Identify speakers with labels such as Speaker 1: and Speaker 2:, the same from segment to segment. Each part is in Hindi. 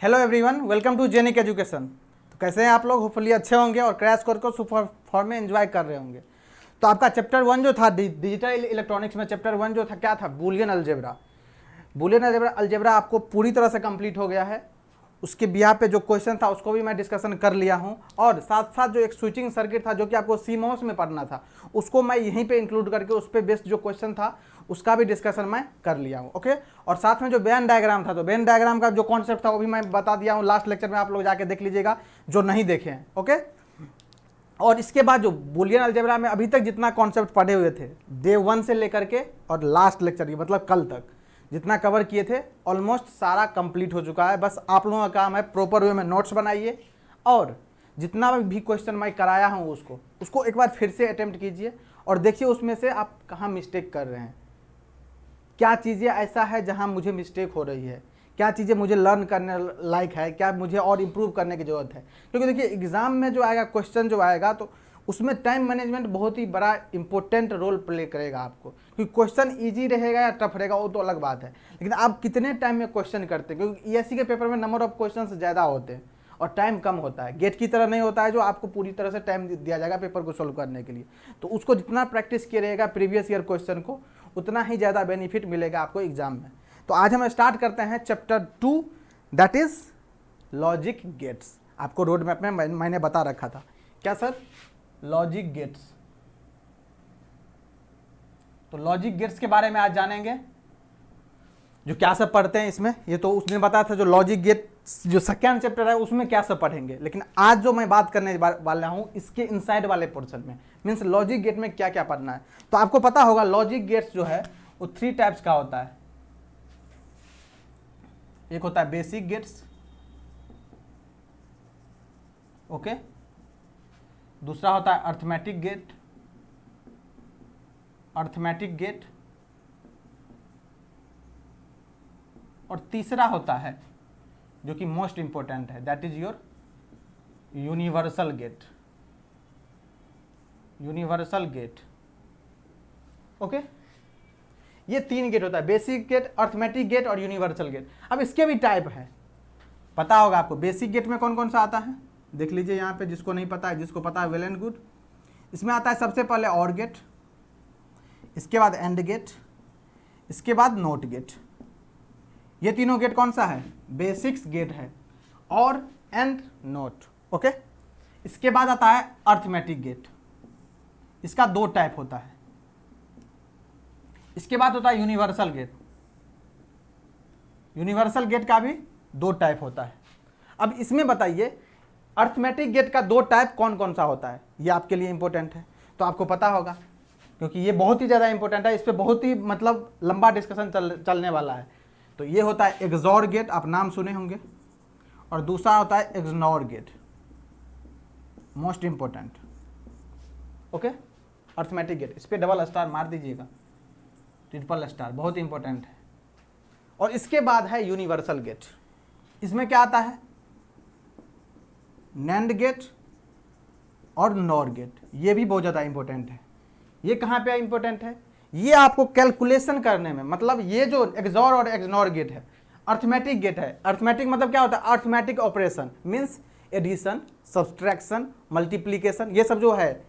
Speaker 1: Hello everyone, welcome to Genic education. तो कैसे हैं आप लोग? होपफुली अच्छे होंगे और क्रैश कोर्स को सुपर फॉर्म में एंजॉय कर रहे होंगे। तो आपका चैप्टर 1 जो था डिजिटल इलेक्ट्रॉनिक्स में, चैप्टर 1 जो था क्या था? Boolean algebra. बूलियन अलजेब्रा आपको पूरी तरह से कंप्लीट हो गया है। उसके बिहाफ पे जो क्वेश्चन था उसको भी मैं डिस्कशन कर लिया हूं, और साथ साथ जो एक स्विचिंग सर्किट था जो कि आपको सीमॉस में पढ़ना था, उसको मैं यहीं पे इंक्लूड करके उस पर बेस्ड जो क्वेश्चन था उसका भी डिस्कशन मैं कर लिया हूं। ओके, और साथ में जो वेन डायग्राम था, तो वेन डायग्राम का जो कॉन्सेप्ट था वो भी मैं बता दिया हूं लास्ट लेक्चर में, आप लोग जाके देख लीजिएगा जो नहीं देखे हैं। ओके, और इसके बाद जो बूलियन अलजेब्रा में अभी तक जितना कॉन्सेप्ट पढ़े हुए थे डे 1 से लेकर के और लास्ट लेक्चर की मतलब कल तक जितना कवर किए थे ऑलमोस्ट सारा कंप्लीट हो चुका है। बस आप लोगों का काम है प्रॉपर वे में नोट्स बनाइए, और जितना भी क्वेश्चन मैं कराया हूँ उसको एक बार फिर से अटेम्प्ट कीजिए और देखिए उसमें से आप कहाँ मिस्टेक कर रहे हैं, क्या चीज़ें ऐसा है जहाँ मुझे मिस्टेक हो रही है, क्या चीज़ें मुझे लर्न करने लायक है, क्या मुझे और इम्प्रूव करने की ज़रूरत है। क्योंकि देखिए एग्ज़ाम में जो आएगा क्वेश्चन जो आएगा तो उसमें टाइम मैनेजमेंट बहुत ही बड़ा इंपॉर्टेंट रोल प्ले करेगा आपको। क्योंकि क्वेश्चन इजी रहेगा या टफ रहेगा वो तो अलग बात है, लेकिन आप कितने टाइम में क्वेश्चन करते हैं, क्योंकि ईएससी के पेपर में नंबर ऑफ क्वेश्चन ज़्यादा होते हैं और टाइम कम होता है। गेट की तरह नहीं होता है जो आपको पूरी तरह से टाइम दिया जाएगा पेपर को सोल्व करने के लिए। तो उसको जितना प्रैक्टिस किया रहेगा प्रीवियस ईयर क्वेश्चन को, उतना ही ज़्यादा बेनिफिट मिलेगा आपको एग्जाम में। तो आज हम स्टार्ट करते हैं chapter 2, that is logic gates. आपको रोड मैप में मैंने बता रखा था। क्या सर? Logic gates. तो लॉजिक गेट्स के बारे में आज जानेंगे, जो क्या सब पढ़ते हैं इसमें। ये तो उसने बताया था जो लॉजिक गेट जो सेकेंड चैप्टर है उसमें क्या सब पढ़ेंगे, लेकिन आज जो मैं बात करने वाला हूं इसके इनसाइड वाले पोर्शन में, मीन्स लॉजिक गेट में क्या क्या पढ़ना है। तो आपको पता होगा लॉजिक गेट्स जो है वो 3 टाइप्स का होता है। एक होता है बेसिक गेट्स, ओके, दूसरा होता है अर्थमेटिक गेट, और तीसरा होता है जो कि मोस्ट इंपॉर्टेंट है, that is your universal gate. Okay, ये 3 गेट होता है, बेसिक गेट, अर्थमेटिक गेट और यूनिवर्सल गेट। अब इसके भी टाइप है, पता होगा आपको। बेसिक गेट में कौन कौन सा आता है देख लीजिए यहाँ पे, जिसको नहीं पता है, जिसको पता है वेल एंड गुड। इसमें आता है सबसे पहले और गेट, इसके बाद एंड गेट, इसके बाद नोट गेट। ये तीनों गेट कौन सा है? बेसिक्स गेट है, और एंड नोट। ओके, इसके बाद आता है अर्थमेटिक गेट, इसका 2 टाइप होता है। इसके बाद होता है यूनिवर्सल गेट, यूनिवर्सल गेट का भी 2 टाइप होता है। अब इसमें बताइए अर्थमेटिक गेट का 2 टाइप कौन कौन सा होता है, ये आपके लिए इंपॉर्टेंट है, तो आपको पता होगा क्योंकि ये बहुत ही ज़्यादा इंपॉर्टेंट है। इस पर बहुत ही मतलब लंबा डिस्कशन चलने वाला है। तो ये होता है एक्सॉर गेट, आप नाम सुने होंगे, और दूसरा होता है XNOR gate, most important. Okay, arithmetic gate, इस पर डबल स्टार मार दीजिएगा, ट्रिपल स्टार, बहुत इंपॉर्टेंट है। और इसके बाद है यूनिवर्सल गेट। इसमें क्या आता है? नैंड गेट और नॉर गेट, ये भी बहुत ज़्यादा इंपॉर्टेंट है। ये कहाँ पे इंपॉर्टेंट है? ये आपको कैलकुलेशन करने में, मतलब ये जो एक्सॉर और एक्सनॉर गेट है अर्थमेटिक गेट है। अर्थमेटिक मतलब क्या होता है? Arithmetic operation, means addition, subtraction, multiplication, ये सब जो है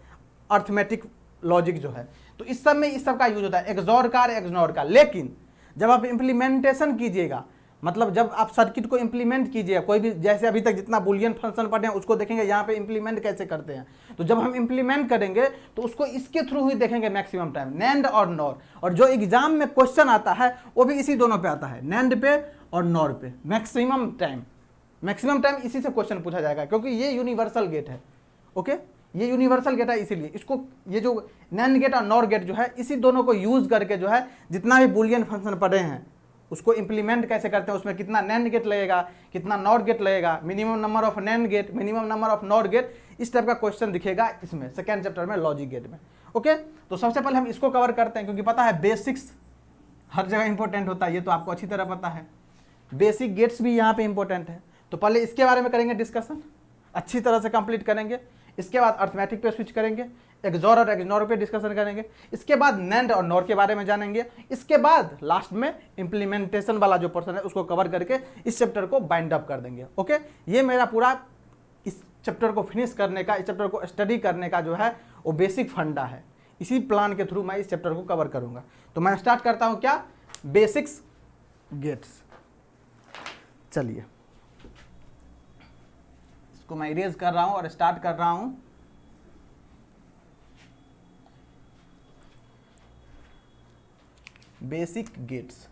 Speaker 1: अर्थमेटिक लॉजिक जो है, तो इस सब में इस सब का यूज होता है, एक्सॉर का और एक्सनॉर का। लेकिन जब आप इम्प्लीमेंटेशन कीजिएगा, मतलब जब आप सर्किट को इंप्लीमेंट कीजिएगा, कोई भी, जैसे अभी तक जितना बूलियन फंक्शन पढ़े हैं उसको देखेंगे यहाँ पे इंप्लीमेंट कैसे करते हैं। तो जब हम इंप्लीमेंट करेंगे तो उसको इसके थ्रू ही देखेंगे मैक्सिमम टाइम, नैंड और नॉर। और जो एग्जाम में क्वेश्चन आता है वो भी इसी दोनों पे आता है, नैंड पे और नॉर पे। मैक्सिमम टाइम इसी से क्वेश्चन पूछा जाएगा, क्योंकि ये यूनिवर्सल गेट है। ओके, ये यूनिवर्सल गेट है, इसीलिए इसको, ये जो नैंड गेट और नॉर गेट जो है, इसी दोनों को यूज करके जो है जितना भी बूलियन फंक्शन पढ़े हैं उसको इंप्लीमेंट कैसे करते हैं, उसमें कितना नैंड गेट लगेगा, कितना नॉर गेट लगेगा, minimum number of NAND gate, minimum number of NOR gate, इस टाइप का क्वेश्चन दिखेगा इसमें सेकेंड चैप्टर में लॉजिक गेट में। ओके, तो सबसे पहले हम इसको कवर करते हैं, क्योंकि पता है बेसिक्स हर जगह इंपॉर्टेंट होता है, ये तो आपको अच्छी तरह पता है। बेसिक गेट्स भी यहाँ पे इंपॉर्टेंट है, तो पहले इसके बारे में करेंगे डिस्कशन, अच्छी तरह से कंप्लीट करेंगे। इसके बाद अर्थमेटिक पे स्विच करेंगे, एक्सॉर और इग्नोर पे डिस्कशन करेंगे, इसके बाद नैंड और नॉर के बारे में जानेंगे, इसके बाद लास्ट में इंप्लीमेंटेशन वाला जो पोर्शन है उसको कवर करके इस चैप्टर को बाइंड अप कर देंगे। ओके, ये मेरा पूरा इस चैप्टर को फिनिश करने का, इस चैप्टर को स्टडी करने का जो है वो बेसिक फंडा है। इसी प्लान के थ्रू मैं इस चैप्टर को कवर करूंगा। तो मैं स्टार्ट करता हूं क्या, बेसिक्स गेट्स। चलिए इसको मैं इरेज कर रहा हूं और स्टार्ट कर रहा हूं। Basic gates.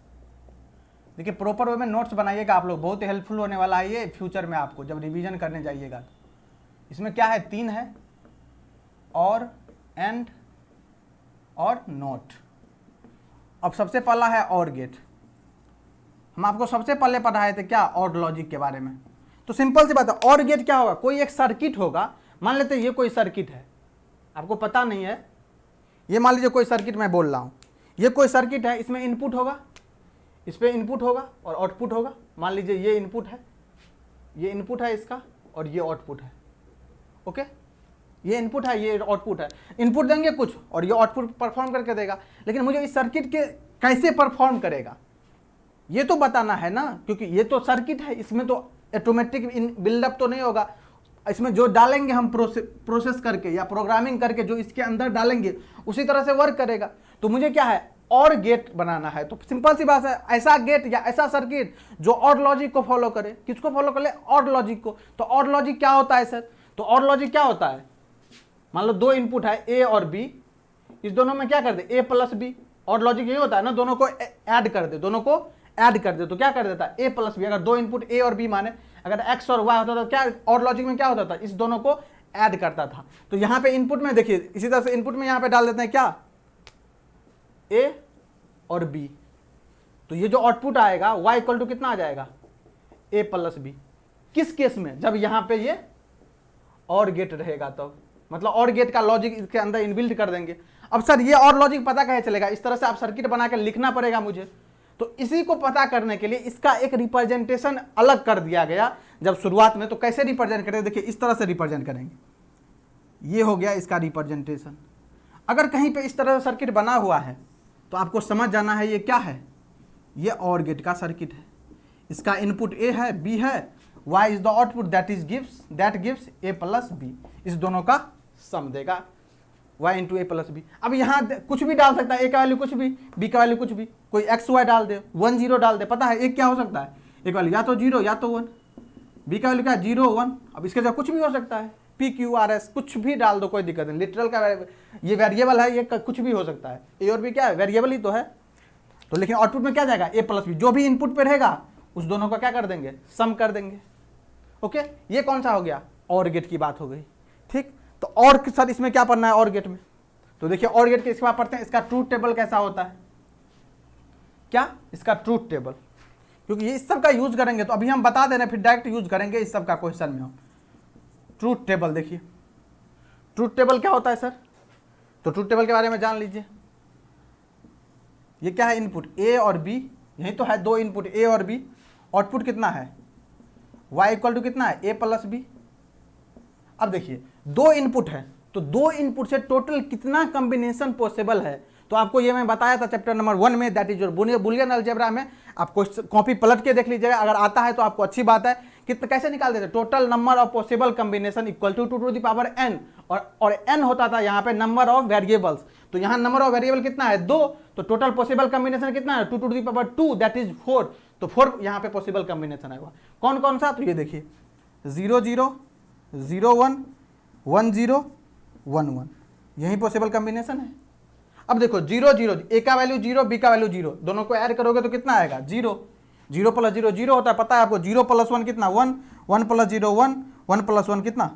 Speaker 1: देखिए प्रॉपर वे में नोट्स बनाइएगा आप लोग, बहुत हेल्पफुल होने वाला है ये फ्यूचर में आपको जब रिवीजन करने जाइएगा। तो इसमें क्या है, 3 है, और, एंड और नोट। अब सबसे पहला है और गेट। हम आपको सबसे पहले पढ़ाए थे क्या, और लॉजिक के बारे में। तो सिंपल सी बात है, और गेट क्या होगा, कोई एक सर्किट होगा। मान लेते हैं ये कोई सर्किट है, आपको पता नहीं है, ये मान लीजिए कोई सर्किट मैं बोल रहा हूँ, ये कोई सर्किट है, इसमें इनपुट होगा, इस पर इनपुट होगा और आउटपुट होगा। मान लीजिए ये इनपुट है, ये इनपुट है इसका, और ये आउटपुट है। ओके, ये इनपुट है, ये आउटपुट है। इनपुट देंगे कुछ और ये आउटपुट परफॉर्म करके देगा, लेकिन मुझे इस सर्किट के कैसे परफॉर्म करेगा ये तो बताना है ना, क्योंकि ये तो सर्किट है, इसमें तो ऑटोमेटिक बिल्डअप तो नहीं होगा। इसमें जो डालेंगे हम प्रोसेस करके या प्रोग्रामिंग करके जो इसके अंदर डालेंगे उसी तरह से वर्क करेगा। तो मुझे क्या है, और गेट बनाना है। तो सिंपल सी बात है, ऐसा गेट या ऐसा सर्किट जो और लॉजिक को फॉलो करे। किसको फॉलो करे, और लॉजिक को। तो और लॉजिक क्या होता है सर, तो और लॉजिक क्या होता है, मान लो 2 इनपुट है ए और बी, इस दोनों में क्या कर दे, ए प्लस बी। और लॉजिक यही होता है ना, दोनों को ऐड कर दे, दोनों को ऐड कर दे तो क्या कर देता है, ए प्लस बी। अगर 2 इनपुट ए और बी माने, अगर एक्स और वाई होता था क्या, और लॉजिक में क्या होता था, इस दोनों को ऐड करता था। तो यहाँ पे इनपुट में देखिए, इसी तरह से इनपुट में यहाँ पे डाल देते हैं क्या, ए और बी। तो ये जो आउटपुट आएगा y इक्वल टू कितना आ जाएगा, a प्लस बी। किस केस में, जब यहाँ पे ये और गेट रहेगा तो, मतलब और गेट का लॉजिक इसके अंदर इनबिल्ट कर देंगे। अब सर ये और लॉजिक पता कैसे चलेगा, इस तरह से आप सर्किट बना के लिखना पड़ेगा मुझे। तो इसी को पता करने के लिए इसका एक रिप्रेजेंटेशन अलग कर दिया गया जब शुरुआत में। तो कैसे रिप्रेजेंट करेंगे, देखिए इस तरह से रिप्रेजेंट करेंगे, ये हो गया इसका रिप्रेजेंटेशन। अगर कहीं पे इस तरह से सर्किट बना हुआ है तो आपको समझ जाना है ये क्या है, ये और गेट का सर्किट है। इसका इनपुट ए है, बी है, y is the output that gives a plus B. इस दोनों का सम देगा y into A plus B. अब यहाँ कुछ भी डाल सकता है, a का वैल्यू कुछ भी, b का वैल्यू कुछ भी, कोई x y डाल दे, 1 0 डाल दे। पता है एक क्या हो सकता है, एक वैल्यू या तो 0 या तो 1, b का वैल्यू क्या 0 1। अब इसके जगह कुछ भी हो सकता है, p q r s कुछ भी डाल दो, कोई दिक्कत नहीं। लिटरल का ये वेरिएबल है, ये कुछ भी हो सकता है, a और b क्या है, वेरिएबल ही तो है। तो लेकिन आउटपुट में क्या जाएगा, a प्लस बी। जो भी इनपुट पे रहेगा उस दोनों का क्या कर देंगे, सम कर देंगे। ओके, ये कौन सा हो गया, और गेट की बात हो गई। ठीक, तो और सर इसमें क्या पढ़ना है और गेट में, तो देखिए और गेट के इसके बाद पढ़ते हैं इसका ट्रूथ टेबल कैसा होता है। क्या, इसका ट्रूथ टेबल, क्योंकि ये इस सब का यूज करेंगे तो अभी हम बता दे रहे हैं, फिर डायरेक्ट यूज करेंगे इस सब का क्वेश्चन में हम। ट्रूथ टेबल देखिए, ट्रूथ टेबल क्या होता है सर, तो ट्रूथ टेबल के बारे में जान लीजिए। ये क्या है, इनपुट ए और बी, यही तो है 2 इनपुट ए और बी। आउटपुट कितना है, y इक्वल टू कितना है, a प्लस बी। अब देखिए 2 इनपुट है, तो 2 इनपुट से टोटल कितना कॉम्बिनेशन पॉसिबल है। तो आपको ये मैं बताया था चैप्टर नंबर 1 में, that is your Boolean algebra में। आपको कॉपी पलट के देख लीजिएगा, अगर आता है तो आपको अच्छी बात है। कितना कैसे निकाल देते, total number of possible combination equal to 2 to the power n, और n होता था यहाँ पे नंबर ऑफ वेरिएबल्स। तो यहाँ नंबर ऑफ वेरिएबल कितना है, 2, तो टोटल पॉसिबल कॉम्बिनेशन कितना है, 2 to the power 2 that is 4। तो 4 यहाँ पे पॉसिबल कॉम्बिनेशन आएगा। कौन कौन सा, तो ये देखिए 0 0 0 1 1 0 1 1, यही पॉसिबल कॉम्बिनेशन है। अब देखो 0 0, ए का वैल्यू 0, बी का वैल्यू 0, दोनों को ऐड करोगे तो कितना आएगा, 0 0 प्लस 0 0 होता है, पता है आपको। 0 प्लस 1 कितना, 1 1 प्लस 0 1 1 प्लस 1 कितना,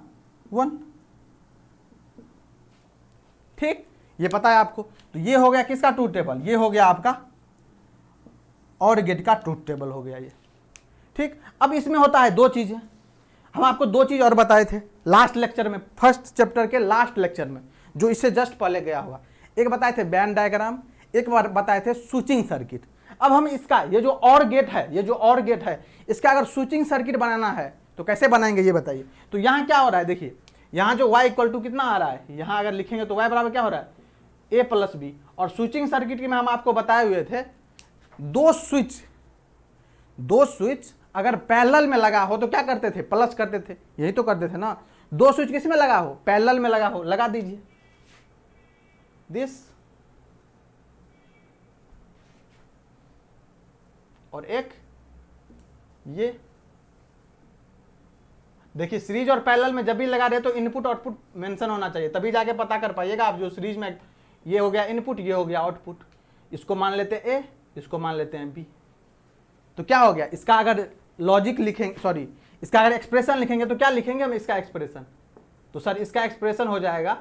Speaker 1: 1। ठीक, ये पता है आपको। तो ये हो गया किसका ट्रूथ टेबल, ये हो गया आपका और गेट का ट्रूथ टेबल हो गया ये। ठीक, अब इसमें होता है 2 चीजें। हम आपको 2 चीज और बताए थे लास्ट लेक्चर में, फर्स्ट चैप्टर के लास्ट लेक्चर में, जो इससे जस्ट पहले गया होगा। एक बताए थे बैंड डायग्राम, एक बार बताए थे स्विचिंग सर्किट। अब हम इसका ये जो और गेट है, ये जो और गेट है, इसका अगर स्विचिंग सर्किट बनाना है तो कैसे बनाएंगे ये बताइए। तो यहाँ क्या हो रहा है, देखिए यहाँ जो y इक्वल टू कितना आ रहा है, यहाँ अगर लिखेंगे तो y बराबर क्या हो रहा है, a प्लस बी। और स्विचिंग सर्किट में हम आपको बताए हुए थे दो स्विच अगर पैरेलल में लगा हो तो क्या करते थे, प्लस करते थे, यही तो करते थे ना। दो स्विच किस में लगा हो, पैरेलल में लगा हो, लगा दीजिए दिस, और एक ये। देखिए सीरीज और पैरेलल में जब भी लगा रहे तो इनपुट आउटपुट मेंशन होना चाहिए, तभी जाके पता कर पाइएगा आप। जो सीरीज में ये हो गया इनपुट, ये हो गया आउटपुट, इसको मान लेते हैं ए, इसको मान लेते हैं बी। तो क्या हो गया, इसका अगर लॉजिक लिखेंगे, सॉरी इसका अगर एक्सप्रेशन लिखेंगे तो क्या लिखेंगे हम इसका एक्सप्रेशन, तो सर इसका एक्सप्रेशन हो जाएगा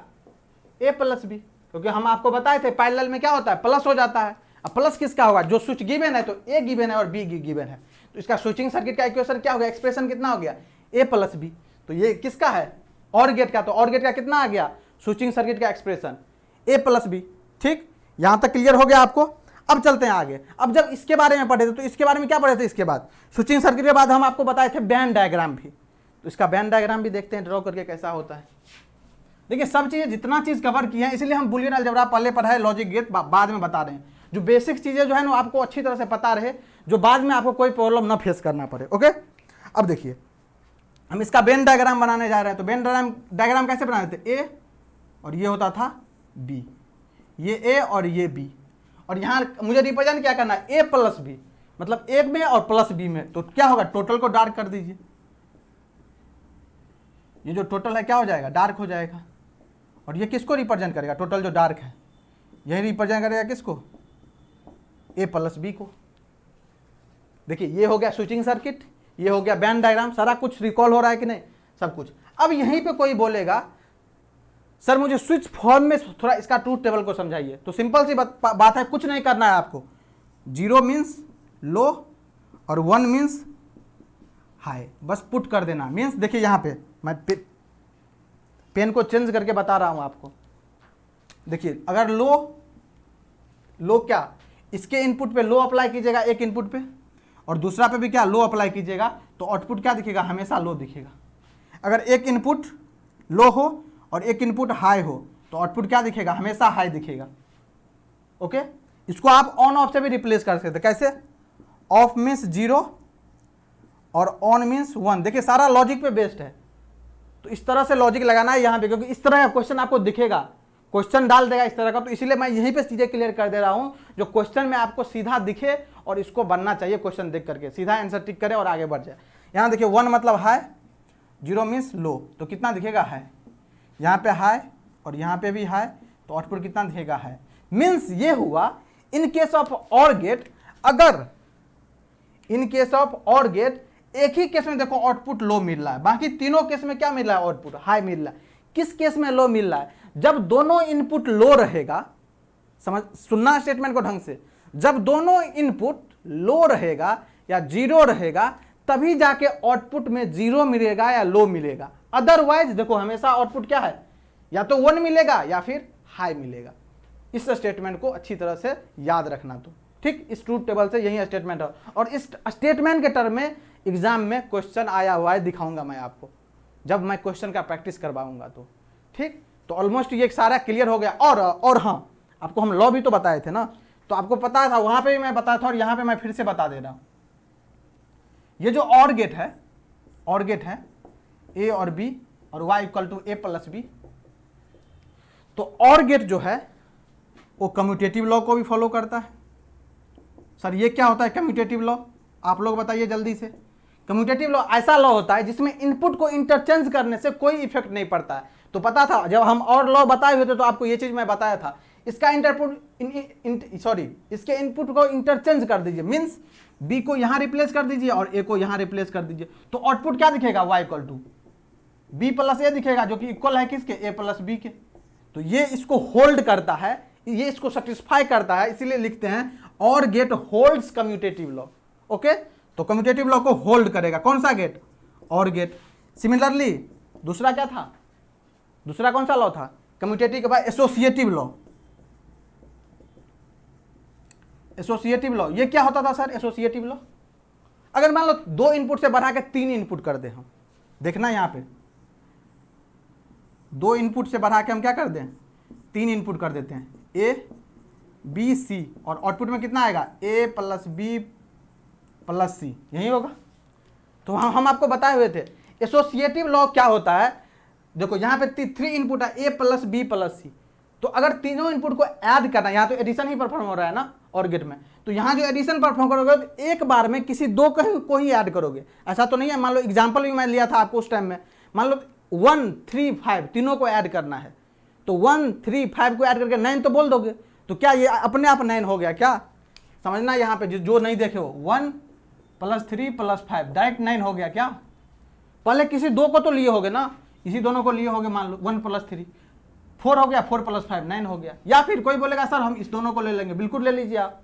Speaker 1: ए प्लस बी, क्योंकि हम आपको बताए थे पैरेलल में क्या होता है, प्लस हो जाता है। अब प्लस किसका होगा, जो स्विच गिवन है तो ए गिवन है और बी गिवन है, तो इसका स्विचिंग सर्किट का इक्वेशन क्या हो गया, एक्सप्रेशन कितना हो गया, ए प्लस बी। तो ये किसका है, और गेट का, तो और गेट का कितना आ गया, स्विचिंग सर्किट का एक्सप्रेशन ए प्लस बी। ठीक, यहां तक क्लियर हो गया आपको। अब चलते हैं आगे। अब जब इसके बारे में पढ़े थे तो इसके बारे में क्या पढ़े थे, इसके बाद स्विचिंग सर्किट के बाद हम आपको बताए थे बैंड डायग्राम भी, तो इसका बैंड डायग्राम भी देखते हैं ड्रॉ करके कैसा होता है। देखिए सब चीजें जितना चीज कवर की है, इसलिए हम बुलियन अलजेब्रा पहले पढ़ाए, लॉजिक गेट बाद में बता रहे हैं। जो बेसिक चीजें जो है ना आपको अच्छी तरह से पता रहे, जो बाद में आपको कोई प्रॉब्लम ना फेस करना पड़े। ओके, अब देखिए हम इसका वेन डायग्राम बनाने जा रहे हैं। तो वेन डायग्राम कैसे बनाते थे, ए और ये होता था बी, ये ए और ये बी, और यहाँ मुझे रिप्रेजेंट क्या करना है, ए प्लस बी, मतलब एक में और प्लस बी में। तो क्या होगा, टोटल को डार्क कर दीजिए, ये जो टोटल है क्या हो जाएगा, डार्क हो जाएगा। और ये किसको रिप्रेजेंट करेगा, टोटल जो डार्क है यही रिप्रेजेंट करेगा किसको, ए प्लस बी को। देखिए ये हो गया स्विचिंग सर्किट, ये हो गया बैंड डायग्राम, सारा कुछ रिकॉल हो रहा है कि नहीं, सब कुछ। अब यहीं पे कोई बोलेगा सर मुझे स्विच फॉर्म में थोड़ा इसका ट्रूथ टेबल को समझाइए, तो सिंपल सी बात है, कुछ नहीं करना है आपको। 0 मीन्स लो और 1 मीन्स हाई, बस पुट कर देना। मीन्स देखिए यहाँ पे मैं पेन को चेंज करके बता रहा हूं आपको। देखिए अगर लो क्या, इसके इनपुट पे लो अप्लाई कीजिएगा एक इनपुट पे, और दूसरा पे भी क्या लो अप्लाई कीजिएगा, तो आउटपुट क्या दिखेगा, हमेशा लो दिखेगा। अगर एक इनपुट लो हो और एक इनपुट हाई हो तो आउटपुट क्या दिखेगा, हमेशा हाई दिखेगा। ओके, इसको आप ऑन ऑफ से भी रिप्लेस कर सकते हैं। कैसे, ऑफ मीन्स 0 और ऑन मीन्स 1। देखिए सारा लॉजिक पे बेस्ड है, तो इस तरह से लॉजिक लगाना है यहाँ पे, क्योंकि इस तरह का क्वेश्चन आपको दिखेगा, क्वेश्चन डाल देगा इस तरह का। तो इसीलिए मैं यहीं पे चीजें क्लियर कर दे रहा हूं, जो क्वेश्चन में आपको सीधा दिखे और इसको बनना चाहिए क्वेश्चन देख करके, सीधा आंसर टिक करे और आगे बढ़ जाए। यहाँ देखिए 1 मतलब हाई, 0 मीन्स लो, तो कितना दिखेगा हाई, यहाँ पे हाई और यहाँ पे भी हाई, तो आउटपुट कितना दिखेगा हाई। मीन्स ये हुआ इन केस ऑफ और गेट, अगर इन केस ऑफ और गेट एक ही केस में देखो आउटपुट लो मिल रहा है, बाकी तीनों केस में क्या मिल रहा है, आउटपुट हाई मिल रहा है। किस केस में लो मिल रहा है, जब दोनों इनपुट लो रहेगा, समझ सुनना स्टेटमेंट को ढंग से, जब दोनों इनपुट लो रहेगा या 0 रहेगा तभी जाके आउटपुट में 0 मिलेगा या लो मिलेगा। अदरवाइज देखो हमेशा आउटपुट क्या है, या तो 1 मिलेगा या फिर हाई मिलेगा। इस स्टेटमेंट को अच्छी तरह से याद रखना। तो ठीक, इस ट्रूथ टेबल से यही स्टेटमेंट है, और इस स्टेटमेंट के टर्म में एग्जाम में क्वेश्चन आया हुआ है, दिखाऊंगा मैं आपको जब मैं क्वेश्चन का प्रैक्टिस करवाऊंगा। तो ठीक, तो ऑलमोस्ट ये सारा क्लियर हो गया। और हाँ, आपको हम लॉ भी तो बताए थे ना, तो आपको पता था, वहां पे भी मैं बताया था और यहां पे मैं फिर से बता दे रहा हूं। ये जो और गेट है ए और बी और y equal to A plus B, तो और गेट जो है वो कम्यूटेटिव लॉ को भी फॉलो करता है। सर ये क्या होता है कम्यूटेटिव लॉ, आप लोग बताइए जल्दी से। कम्यूटेटिव लॉ ऐसा लॉ होता है जिसमें इनपुट को इंटरचेंज करने से कोई इफेक्ट नहीं पड़ता है। तो पता था जब हम और लॉ बताए हुए थे तो आपको ये चीज मैं बताया था, इसका इसके इनपुट को इंटरचेंज कर दीजिए, मींस बी को यहां रिप्लेस कर दीजिए और ए को यहां रिप्लेस कर दीजिए, तो आउटपुट क्या दिखेगा, y equal to B plus A दिखेगा, जो कि इक्वल है किसके, ए प्लस बी के। तो ये इसको होल्ड करता है, ये इसको सेटिस्फाई करता है, इसीलिए लिखते हैं OR gate holds commutative law. Okay, तो कम्यूटेटिव लॉ को होल्ड करेगा कौन सा गेट, और गेट। सिमिलरली दूसरा क्या था, दूसरा कौन सा लॉ था कम्यूटेटिव के बाद, एसोसिएटिव लॉ। एसोसिएटिव लॉ ये क्या होता था सर, एसोसिएटिव लॉ अगर मान लो 2 इनपुट से बढ़ा के 3 इनपुट कर दे हम, देखना यहां पे 2 इनपुट से बढ़ा के हम क्या कर दें, 3 इनपुट कर देते हैं, ए बी सी, और आउटपुट में कितना आएगा, ए प्लस बी प्लस सी, यही होगा। तो हम आपको बताए हुए थे एसोसिएटिव लॉ क्या होता है। देखो यहाँ पे 3 इनपुट है, ए प्लस बी प्लस सी, तो अगर तीनों इनपुट को ऐड करना, यहाँ तो एडिशन ही परफॉर्म हो रहा है ना और गेट में, तो यहाँ जो एडिशन परफॉर्म करोगे तो एक बार में किसी 2 को ही ऐड करोगे। ऐसा तो नहीं है, मान लो एग्जांपल भी मैं लिया था आपको उस टाइम में, मान लो 1 3 5 तीनों को ऐड करना है, तो 1 3 5 को ऐड करके 9 तो बोल दोगे, तो क्या ये अपने आप 9 हो गया क्या, समझना यहाँ पे जो नहीं देखे हो, 1 + 3 + 5 डायरेक्ट 9 हो गया क्या। पहले किसी 2 को तो लिए होगे ना, इसी दोनों को लिए होगे, मान लो 1 + 3 4 हो गया, 4 + 5 9 हो गया। या फिर कोई बोलेगा सर हम इस दोनों को ले लेंगे, बिल्कुल ले लीजिए आप,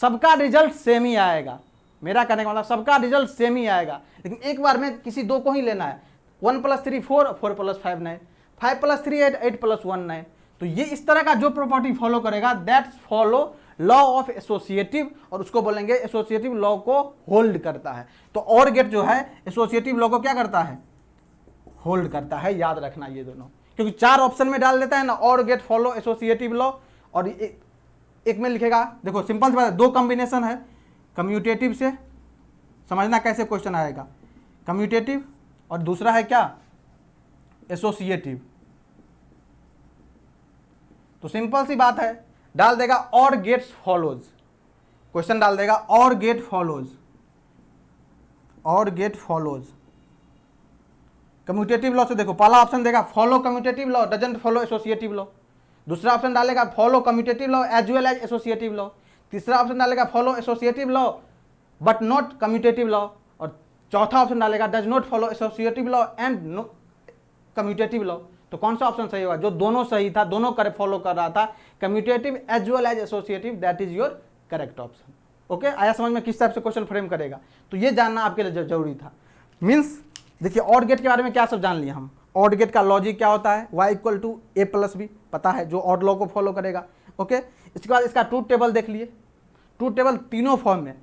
Speaker 1: सबका रिजल्ट सेम ही आएगा। मेरा कहने का मतलब सबका रिजल्ट सेम ही आएगा, लेकिन एक बार में किसी 2 को ही लेना है। 1 + 3 4, 4 + 5 9, 5 + 3 8, 8 + 1 9। तो ये इस तरह का जो प्रॉपर्टी फॉलो करेगा that's follow law of associative, और उसको बोलेंगे एसोसिएटिव लॉ को होल्ड करता है। तो और गेट जो है एसोसिएटिव लॉ को क्या करता है, होल्ड करता है, याद रखना ये दोनों, क्योंकि 4 ऑप्शन में डाल देता है ना, और गेट फॉलो एसोसिएटिव लॉ, और एक में लिखेगा, देखो सिंपल सी बात है, 2 कॉम्बिनेशन है कम्यूटेटिव से, समझना कैसे क्वेश्चन आएगा, कम्यूटेटिव, और दूसरा है क्या, एसोसिएटिव। तो सिंपल सी बात है, डाल देगा और गेट्स फॉलोज, क्वेश्चन डाल देगा OR gate follows, OR gate follows commutative law से। देखो पहला ऑप्शन देगा follow commutative law doesn't follow associative law, दूसरा ऑप्शन डालेगा follow commutative law as well as associative law, तीसरा ऑप्शन डालेगा follow associative law but not commutative law, और चौथा ऑप्शन डालेगा does not follow associative law and no commutative law. तो कौन सा ऑप्शन सही होगा, जो दोनों सही था, दोनों फॉलो कर रहा था, commutative as well as associative, that is your correct option. Okay, आया समझ में किस टाइप से क्वेश्चन फ्रेम करेगा, तो ये जानना आपके लिए जरूरी था। मीन्स देखिए और गेट के बारे में क्या सब जान लिया हम, और गेट का लॉजिक क्या होता है, y = a + b पता है, जो और लॉ को फॉलो करेगा। ओके, इसके बाद इसका ट्रूथ टेबल देख लिए, ट्रूथ टेबल तीनों फॉर्म में,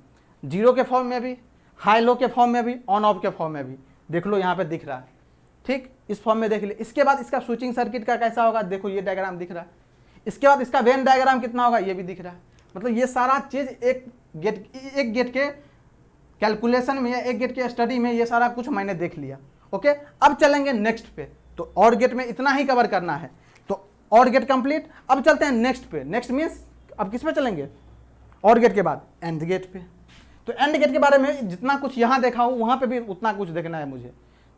Speaker 1: 0 के फॉर्म में भी, हाई लो के फॉर्म में भी, ऑन ऑफ के फॉर्म में भी, देख लो यहाँ पे दिख रहा है, ठीक, इस फॉर्म में देख लिए। इसके बाद इसका स्विचिंग सर्किट का कैसा होगा, देखो ये डायग्राम दिख रहा है। इसके बाद इसका वेन डायग्राम कितना होगा, ये भी दिख रहा है। मतलब ये सारा चीज एक गेट के कैलकुलेशन में, एक गेट के स्टडी में ये सारा कुछ मैंने देख लिया। ओके, अब चलेंगे नेक्स्ट पे, तो और गेट में इतना ही कवर करना है, तो और गेट कंप्लीट। अब चलते हैं नेक्स्ट पे, नेक्स्ट मीन्स अब किस पे चलेंगे, और गेट के बाद एंड गेट पे। तो एंड गेट के बारे में जितना कुछ यहाँ देखा हूँ वहाँ पे भी उतना कुछ देखना है मुझे,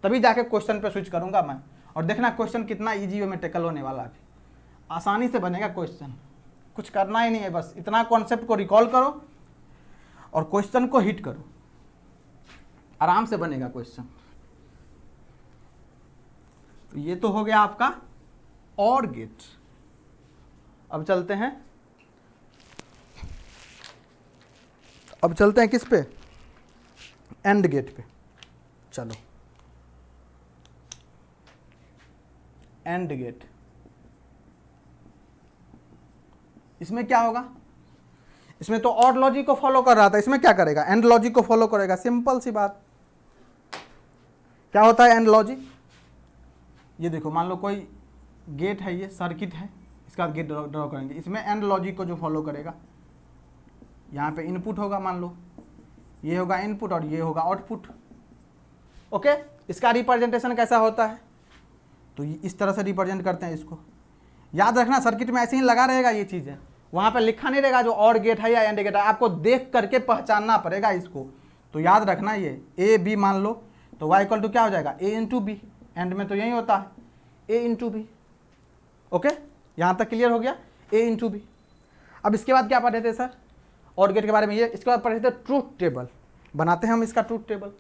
Speaker 1: तभी जाके क्वेश्चन पे स्विच करूँगा मैं। और देखना क्वेश्चन कितना ईजी वे में टेकल होने वाला है, आसानी से बनेगा क्वेश्चन, कुछ करना ही नहीं है, बस इतना कॉन्सेप्ट को रिकॉल करो और क्वेश्चन को हिट करो, आराम से बनेगा क्वेश्चन। तो ये तो हो गया आपका और गेट। अब चलते हैं, किस पे, एंड गेट पे। चलो एंड गेट, इसमें क्या होगा, इसमें तो और लॉजिक को फॉलो कर रहा था, इसमें क्या करेगा, एंड लॉजिक को फॉलो करेगा। सिंपल सी बात, क्या होता है एंड लॉजिक, ये देखो मान लो कोई गेट है, ये सर्किट है, इसका गेट ड्रॉ करेंगे, इसमें एंड लॉजिक को जो फॉलो करेगा, यहाँ पे इनपुट होगा, मान लो ये होगा इनपुट और ये होगा आउटपुट। ओके, इसका रिप्रेजेंटेशन कैसा होता है, तो इस तरह से रिप्रेजेंट करते हैं इसको। याद रखना सर्किट में ऐसे ही लगा रहेगा ये चीज़ें, वहाँ पे लिखा नहीं रहेगा जो और गेट है या एंड गेट है, आपको देख करके पहचानना पड़ेगा इसको। तो याद रखना ये ए बी मान लो, तो y = क्या हो जाएगा, a × b, एंड में तो यही होता है a × b। ओके, यहाँ तक क्लियर हो गया, a × b। अब इसके बाद क्या पढ़े थे सर, और गेट के बारे में ये, इसके बाद पढ़े थे ट्रूथ टेबल, बनाते हैं हम इसका ट्रूथ टेबल।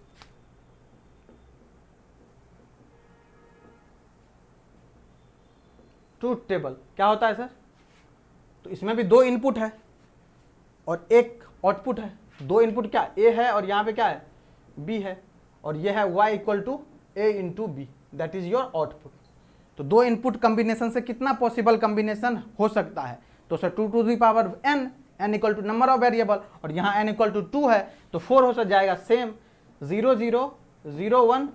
Speaker 1: ट्रूथ टेबल क्या होता है सर, तो इसमें भी 2 इनपुट है और एक आउटपुट है। 2 इनपुट क्या, ए है और यहाँ पे क्या है, बी है, और ये है y = a × b, that is your output. तो 2 इनपुट कॉम्बिनेशन से कितना पॉसिबल कॉम्बिनेशन हो सकता है, तो sir 2 to the power n, n = number of variable, और यहाँ n = 2 है, तो 4 हो जाएगा सेम, 0 0 0 1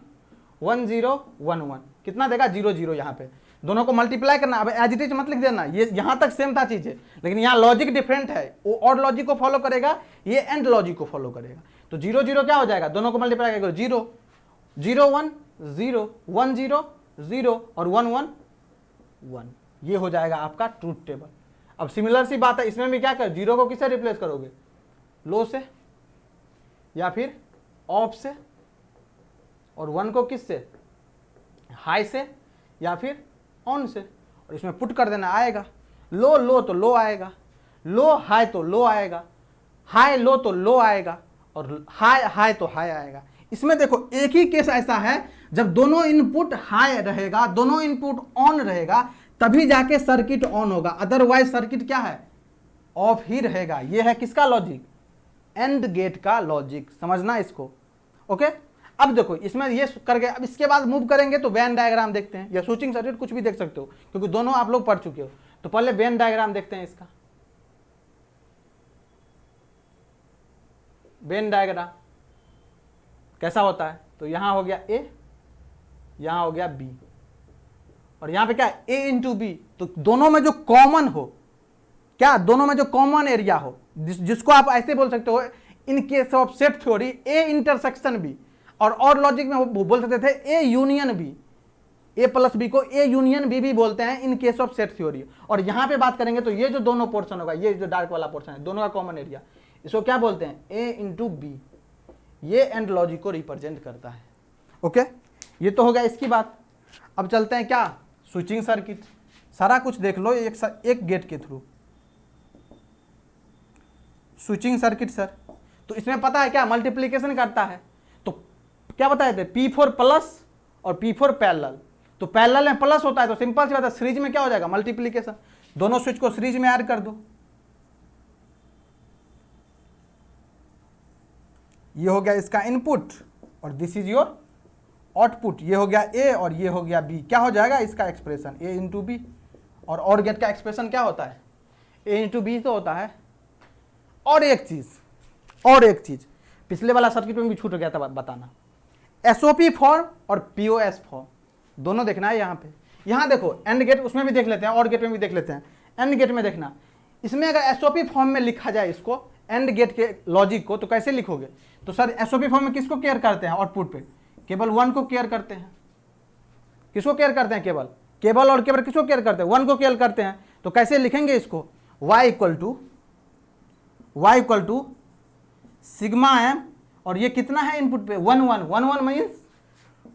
Speaker 1: 1 0 1 1, कितना देगा 0 0 यहाँ पे, दोनों को मल्टीप्लाई करना। अब एज इट इज मत लिख देना, ये यहाँ तक सेम था चीजें, लेकिन यहाँ लॉजिक डिफरेंट है। वो और लॉजिक को फॉलो करेगा, ये एंड लॉजिक को फॉलो करेगा। तो 0 0 क्या हो जाएगा, दोनों को मल्टीप्लाई करेगा 0 0 1 0 1 0 0 और 1 1 1, ये हो जाएगा आपका ट्रूथ टेबल। अब सिमिलर सी बात है, इसमें भी क्या कर, 0 को किससे रिप्लेस करोगे, लो से या फिर ऑफ से, और 1 को किससे, हाई से या फिर ऑन से, और इसमें पुट कर देना, आएगा लो लो तो लो आएगा, लो हाई तो लो आएगा, हाई लो तो लो आएगा, और हाई हाई तो हाई आएगा। इसमें देखो एक ही केस ऐसा है जब दोनों इनपुट हाई रहेगा, दोनों इनपुट ऑन रहेगा, तभी जाके सर्किट ऑन होगा, अदरवाइज सर्किट क्या है, ऑफ ही रहेगा। ये है किसका लॉजिक, एंड गेट का लॉजिक, समझना इसको। ओके, अब देखो इसमें ये करके, अब इसके बाद मूव करेंगे तो वेन डायग्राम देखते हैं, या स्विचिंग सर्किट कुछ भी देख सकते हो, क्योंकि दोनों आप लोग पढ़ चुके हो। तो पहले वेन डायग्राम देखते हैं इसका। वेन डायग्राम कैसा होता है, तो यहां हो गया ए, यहां हो गया बी, और यहां पे क्या है, ए इंटू बी। तो दोनों में जो कॉमन हो, क्या दोनों में जो कॉमन एरिया हो, जिसको आप ऐसे बोल सकते हो in case of set theory A intersection B, और लॉजिक में वो बोल सकते थे A union B, A plus B को ए यूनियन बी भी बोलते हैं in case of set theory. और यहां पे बात करेंगे तो ये जो दोनों पोर्शन होगा, ये जो डार्क वाला पोर्शन है, दोनों का कॉमन एरिया, इसको क्या बोलते हैं, ए इंटू बी। ये एंड लॉजिक को रिप्रेजेंट करता है। ओके, ये तो हो गया इसकी बात। अब चलते हैं क्या, स्विचिंग सर्किट। सारा कुछ देख लो एक गेट के थ्रू। स्विचिंग सर्किट सर, तो इसमें पता है क्या, मल्टीप्लीकेशन करता है। तो क्या बताए थे, P4 प्लस और P4 पैरेलल। तो पैरेलल में प्लस होता है, तो सिंपल सी बात है, सीरीज में क्या हो जाएगा, मल्टीप्लीकेशन। दोनों स्विच को सीरीज में ऐड कर दो। ये हो गया इसका इनपुट और दिस इज योर आउटपुट। ये हो गया ए और ये हो गया बी। क्या हो जाएगा इसका एक्सप्रेशन, ए इंटू बी। और गेट का एक्सप्रेशन क्या होता है, ए इंटू बी तो होता है। और एक चीज पिछले वाला सर्किट में भी छूट गया था बताना, एसओपी फॉर्म और पीओएस फॉर्म दोनों देखना है यहाँ पे। यहाँ देखो एंड गेट, उसमें भी देख लेते हैं और गेट में भी देख लेते हैं। एंड गेट में देखना, इसमें अगर एसओपी फॉर्म में लिखा जाए इसको, एंड गेट के लॉजिक को, तो कैसे लिखोगे, तो सर एसओपी फॉर्म में किसको केयर करते हैं, आउटपुट पे केवल 1 को केयर करते हैं। किसको केयर करते हैं, केवल और केवल किसको केयर करते हैं, 1 को केयर करते हैं। तो कैसे लिखेंगे इसको, y equal to sigma M, और ये कितना है इनपुट पे, 1 1 1 1 मीन्स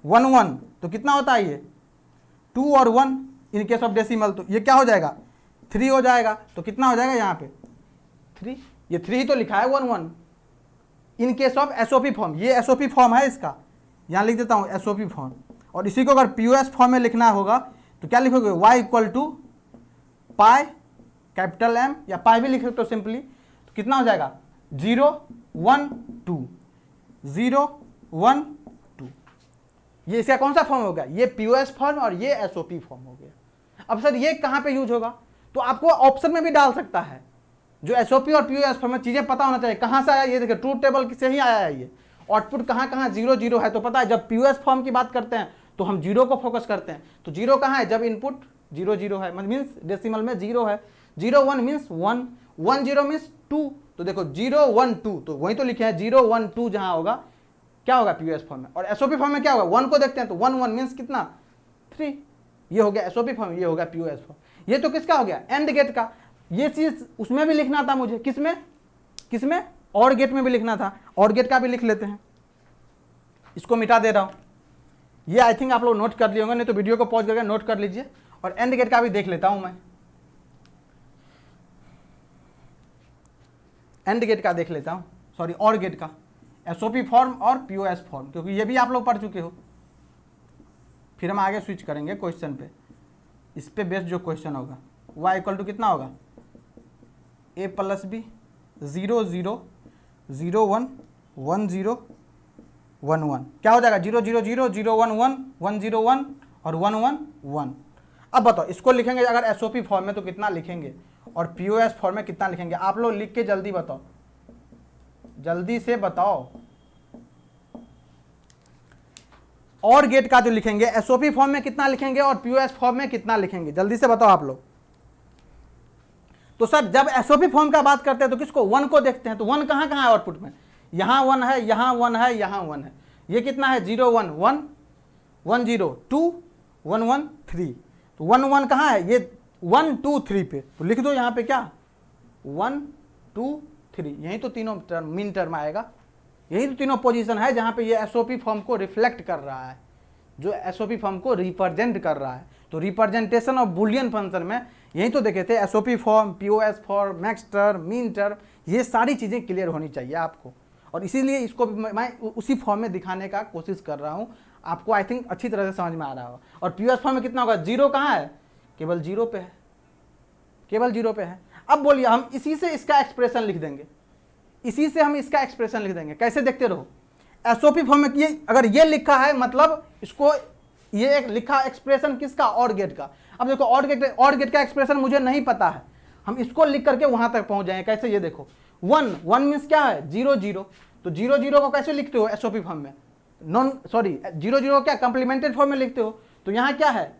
Speaker 1: 1 1, तो कितना होता है ये 2 और 1 इन केस ऑफ डेसिमल, तो ये क्या हो जाएगा 3 हो जाएगा। तो कितना हो जाएगा यहाँ पे 3, ये 3 ही तो लिखा है 1 1 इन केस ऑफ एसओपी फॉर्म। ये एसओपी फॉर्म है इसका, यहाँ लिख देता हूँ एसओपी फॉर्म। और इसी को अगर पीओएस फॉर्म में लिखना होगा तो क्या लिखोगे, y equal to pi capital M, या पाई भी लिख सकते हो सिंपली। तो कितना हो जाएगा 0 1 2 0 1 2। ये इसका कौन सा फॉर्म हो गया, ये पीओएस फॉर्म और ये एसओपी फॉर्म हो गया। अब सर ये कहाँ पे यूज होगा, तो आपको ऑप्शन में भी डाल सकता है। जो एसओपी और पीओएस फॉर्म में चीजें पता होना चाहिए, कहाँ से आया ये देखिए, ट्रूथ टेबल से ही आया है ये। आउटपुट कहाँ कहाँ 0 0 है, तो पता है जब पीओएस फॉर्म की बात करते हैं तो हम 0 को फोकस करते हैं। तो 0 कहाँ है, जब इनपुट 0 0 है, मीन्स डेसिमल में 0 है। 0 1 मीन्स 1 1 0 मीन्स 2। तो देखो 0 1 2, तो वही तो लिखे हैं 0 1 2 जहाँ होगा क्या होगा पीओएस फॉर्म में। और एसओपी फॉर्म में क्या होगा, 1 को देखते हैं तो 1 1 मीन्स कितना 3। ये हो गया एसओपी फॉर्म, ये हो गया पीओएस फॉर्म। ये तो किसका हो गया, एंड गेट का। ये चीज उसमें भी लिखना था मुझे, किसमें और गेट में भी लिखना था, और गेट का भी लिख लेते हैं। इसको मिटा दे रहा हूं, ये आई थिंक आप लोग नोट कर लिए होंगे, नहीं तो वीडियो को पॉज करके नोट कर लीजिए। और एंड गेट का भी देख लेता हूं मैं, एंड गेट का देख लेता हूं, सॉरी और गेट का, एसओपी फॉर्म और पीओएस फॉर्म, क्योंकि ये भी आप लोग पढ़ चुके हो। फिर हम आगे स्विच करेंगे क्वेश्चन पे, इस पे बेस्ड जो क्वेश्चन होगा। y इक्वल टू कितना होगा, a प्लस बी 0 0 0 1 1 0 1 1। क्या हो जाएगा 0 0 0 0 1 1 1 0 1 और 1 1 1। अब बताओ इसको लिखेंगे अगर एसओपी फॉर्म में तो कितना लिखेंगे, और पीओएस फॉर्म में कितना लिखेंगे, आप लोग लिख के जल्दी बताओ, जल्दी से बताओ। और गेट का जो लिखेंगे एसओपी फॉर्म में कितना लिखेंगे और पीओएस फॉर्म में कितना लिखेंगे, जल्दी से बताओ आप लोग। तो सर जब एसओपी फॉर्म का बात करते हैं तो किसको, 1 को देखते हैं। तो 1 कहाँ कहाँ है आउटपुट में, यहाँ 1 है, यहाँ 1 है, यहाँ 1 है। ये कितना है 0 1 1 1 0 2 1 1 3। तो 1 1 कहाँ है, ये 1 2 3 पे, तो लिख दो यहाँ पे क्या 1 2 3। यही तो तीनों टर्म मीन टर्म आएगा, यही तो तीनों पोजीशन है जहाँ पे ये एसओपी फॉर्म को रिफ्लेक्ट कर रहा है, जो एसओपी फॉर्म को रिप्रेजेंट कर रहा है। तो रिप्रेजेंटेशन ऑफ बुलियन फंक्शन में यही तो देखे थे, SOP form, POS form, max term, mean term, ये सारी चीज़ें क्लियर होनी चाहिए आपको। और इसीलिए इसको मैं उसी फॉर्म में दिखाने का कोशिश कर रहा हूँ, आपको आई थिंक अच्छी तरह से समझ में आ रहा होगा। और पीओएस फॉर्म में कितना होगा, 0 कहाँ है, केवल 0 पे है, केवल 0 पे है। अब बोलिए हम इसी से इसका एक्सप्रेशन लिख देंगे, इसी से हम इसका एक्सप्रेशन लिख देंगे। कैसे, देखते रहो। एसओपी फॉर्म में ये अगर ये लिखा है मतलब इसको, ये एक लिखा एक्सप्रेशन किसका, और गेट का। अब देखो और गेट का एक्सप्रेशन मुझे नहीं पता है, हम इसको लिख करके वहां तक पहुंच जाएंगे। कैसे, ये देखो 1 1 मीन्स क्या है 0 0। तो 0 0 को कैसे लिखते हो एसओपी फॉर्म में, 0 0 क्या कंप्लीमेंटेड फॉर्म में लिखते हो। तो यहाँ क्या है,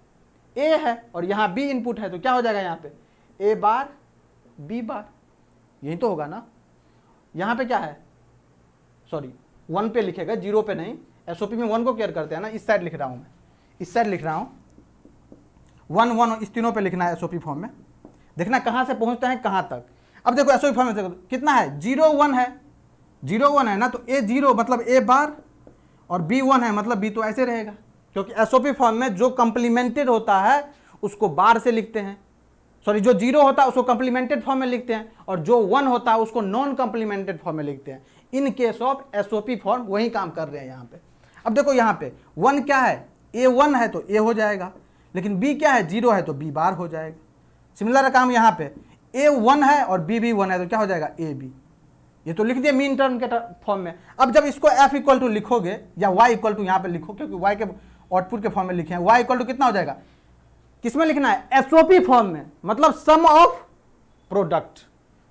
Speaker 1: ए है और यहाँ बी इनपुट है, तो क्या हो जाएगा यहाँ पे ए बार बी बार, यही तो होगा ना। यहाँ पे क्या है, 1 पे लिखेगा, 0 पे नहीं। एसओपी में 1 को केयर करते हैं ना, इस साइड लिख रहा हूँ मैं, इस साइड लिख रहा हूँ 1 1, इस तीनों पे लिखना है एसओपी फॉर्म में। देखना कहाँ से पहुँचते हैं कहाँ तक। अब देखो एसओपी फॉर्म में देखो कितना है, 0 1 है, 0 1 है ना, तो ए 0 मतलब ए बार और बी 1 है मतलब बी तो ऐसे रहेगा, क्योंकि एसओपी फॉर्म में जो कंप्लीमेंटेड होता है उसको बार से लिखते हैं, जो 0 होता है उसको कंप्लीमेंटेड फॉर्म में लिखते हैं, और जो 1 होता है उसको नॉन कंप्लीमेंटेड फॉर्म में लिखते हैं। In case of SOP form वही काम कर रहे हैं यहाँ पे। अब देखो यहाँ पे 1 क्या है, ए 1 है तो ए हो जाएगा, लेकिन बी क्या है 0 है तो बी बार हो जाएगा। सिमिलर काम यहाँ पे ए 1 है और बी भी 1 है तो क्या हो जाएगा ए बी। ये तो लिख दिया मीन टर्म के फॉर्म में। अब जब इसको एफ इक्वल टू लिखोगे या वाई इक्वल टू यहाँ पे लिखो, क्योंकि वाई के आउटपुट के फॉर्म में लिखे हैं, वाई इक्वल टू कितना हो जाएगा, किसमें लिखना है एसओपी फॉर्म में, मतलब सम ऑफ प्रोडक्ट,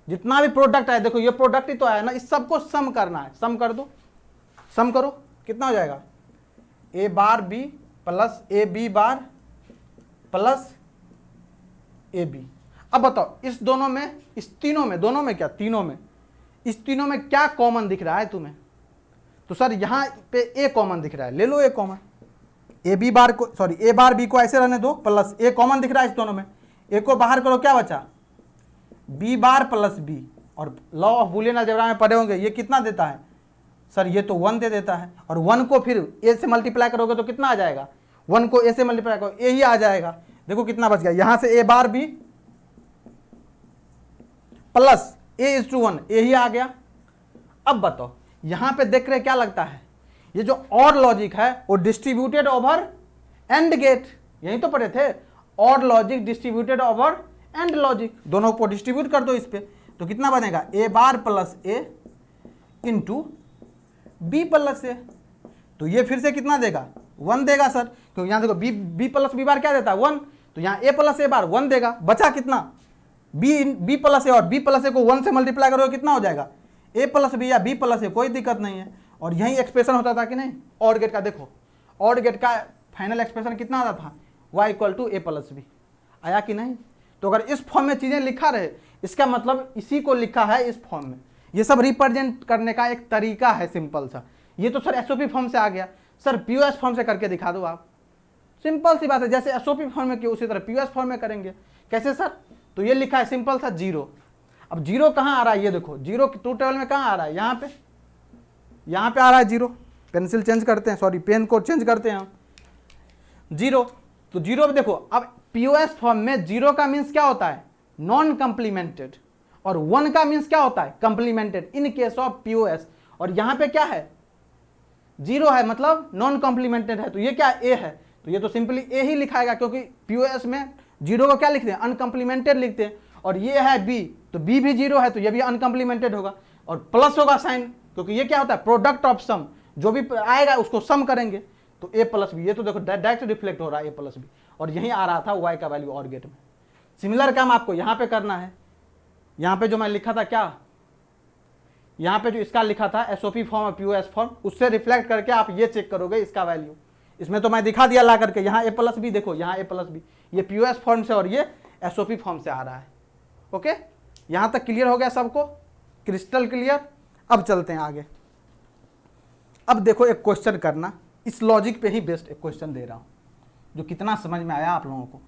Speaker 1: जितना भी प्रोडक्ट है। देखो ये प्रोडक्ट ही तो आया ना, इस सबको सम करना है, सम कर दो, सम करो, कितना हो जाएगा A bar B plus A B bar plus A B. अब बताओ इस दोनों में, इस तीनों में, दोनों में क्या, तीनों में, इस तीनों में क्या कॉमन दिख रहा है तुम्हें। तो सर यहाँ पे ए कॉमन दिख रहा है, ले लो ए कॉमन, ए बी बार को ए बार बी को ऐसे रहने दो, प्लस ए कॉमन दिख रहा है इस दोनों में, ए को बाहर करो, क्या बचा बी बार प्लस बी। और लॉ ऑफ बुलियन अलजेब्रा में पढ़े होंगे, ये कितना देता है सर, ये तो 1 दे देता है, और 1 को फिर ए से मल्टीप्लाई करोगे तो कितना आ जाएगा, 1 को ए से मल्टीप्लाई करो ए ही आ जाएगा। देखो कितना बच गया, यहां से A bar B plus A is to 1, A ही आ गया। अब बताओ यहां पे देख रहे क्या लगता है, ये जो और लॉजिक है वो डिस्ट्रीब्यूटेड ओवर एंड गेट, यही तो पढ़े थे, और logic distributed over and logic, दोनों को डिस्ट्रीब्यूट कर दो इस पे, तो कितना बनेगा ए बार प्लस ए इंटू बी प्लस ए। तो ये फिर से कितना देगा 1 देगा सर, क्योंकि यहाँ देखो बी प्लस बी बार क्या देता है 1, तो यहाँ ए प्लस ए बार 1 देगा। बचा कितना बी प्लस ए, और बी प्लस ए को 1 से मल्टीप्लाई करोगे कितना हो जाएगा ए प्लस बी या बी प्लस ए, कोई दिक्कत नहीं है। और यही एक्सप्रेशन होता था कि नहीं और गेट का, देखो और गेट का फाइनल एक्सप्रेशन कितना आता था y equal to A plus B, आया कि नहीं। तो अगर इस फॉर्म में चीज़ें लिखा रहे, इसका मतलब इसी को लिखा है इस फॉर्म में। ये सब रिप्रेजेंट करने का एक तरीका है सिंपल सा। ये तो सर एसओपी फॉर्म से आ गया, सर पीओएस फॉर्म से करके दिखा दो आप, सिंपल सी बात है, जैसे एसओपी फॉर्म में किया उसी तरह पीओएस फॉर्म में करेंगे। कैसे सर, तो ये लिखा है सिंपल सा 0। अब 0 कहाँ आ रहा है, ये देखो 0 ट्रू टेबल में कहाँ आ रहा है, यहाँ पे आ रहा है 0। पेंसिल चेंज करते हैं, पेन को चेंज करते हैं हम 0। तो 0 पे देखो, अब पीओएस फॉर्म में 0 का मीन्स क्या होता है नॉन कंप्लीमेंटेड, और 1 का मीन्स क्या होता है complemented in case of POS. और यहाँ पे क्या है 0 है मतलब नॉन कंप्लीमेंटेड है, तो ये क्या ए है, तो ये तो सिंपली ए ही लिखाएगा, क्योंकि पीओएस में 0 को क्या लिखते हैं अनकंप्लीमेंटेड लिखते हैं। और ये है बी, तो बी भी 0 है तो ये भी अनकंप्लीमेंटेड होगा, और प्लस होगा साइन, क्योंकि ये क्या होता है प्रोडक्ट ऑफ सम, जो भी आएगा उसको सम करेंगे, तो ए प्लस बी, ये तो देखो डायरेक्ट रिफ्लेक्ट हो रहा है ए प्लस बी, और यही आ रहा था वाई का वैल्यू और गेट में। सिमिलर काम आपको यहाँ पे करना है। यहाँ पे जो मैं लिखा था क्या, यहाँ पे जो इसका लिखा था एसओपी फॉर्म और पीओएस फॉर्म, उससे रिफ्लेक्ट करके आप ये चेक करोगे इसका वैल्यू, इसमें तो मैं दिखा दिया ला करके, यहाँ A+B देखो, यहाँ A+B, ये POS फॉर्म से और ये SOP फॉर्म से आ रहा है। ओके, यहाँ तक क्लियर हो गया सबको, क्रिस्टल क्लियर। अब चलते हैं आगे। अब देखो एक क्वेश्चन करना, इस लॉजिक पे ही बेस्ट एक क्वेश्चन दे रहा हूँ जो कितना समझ में आया आप लोगों को।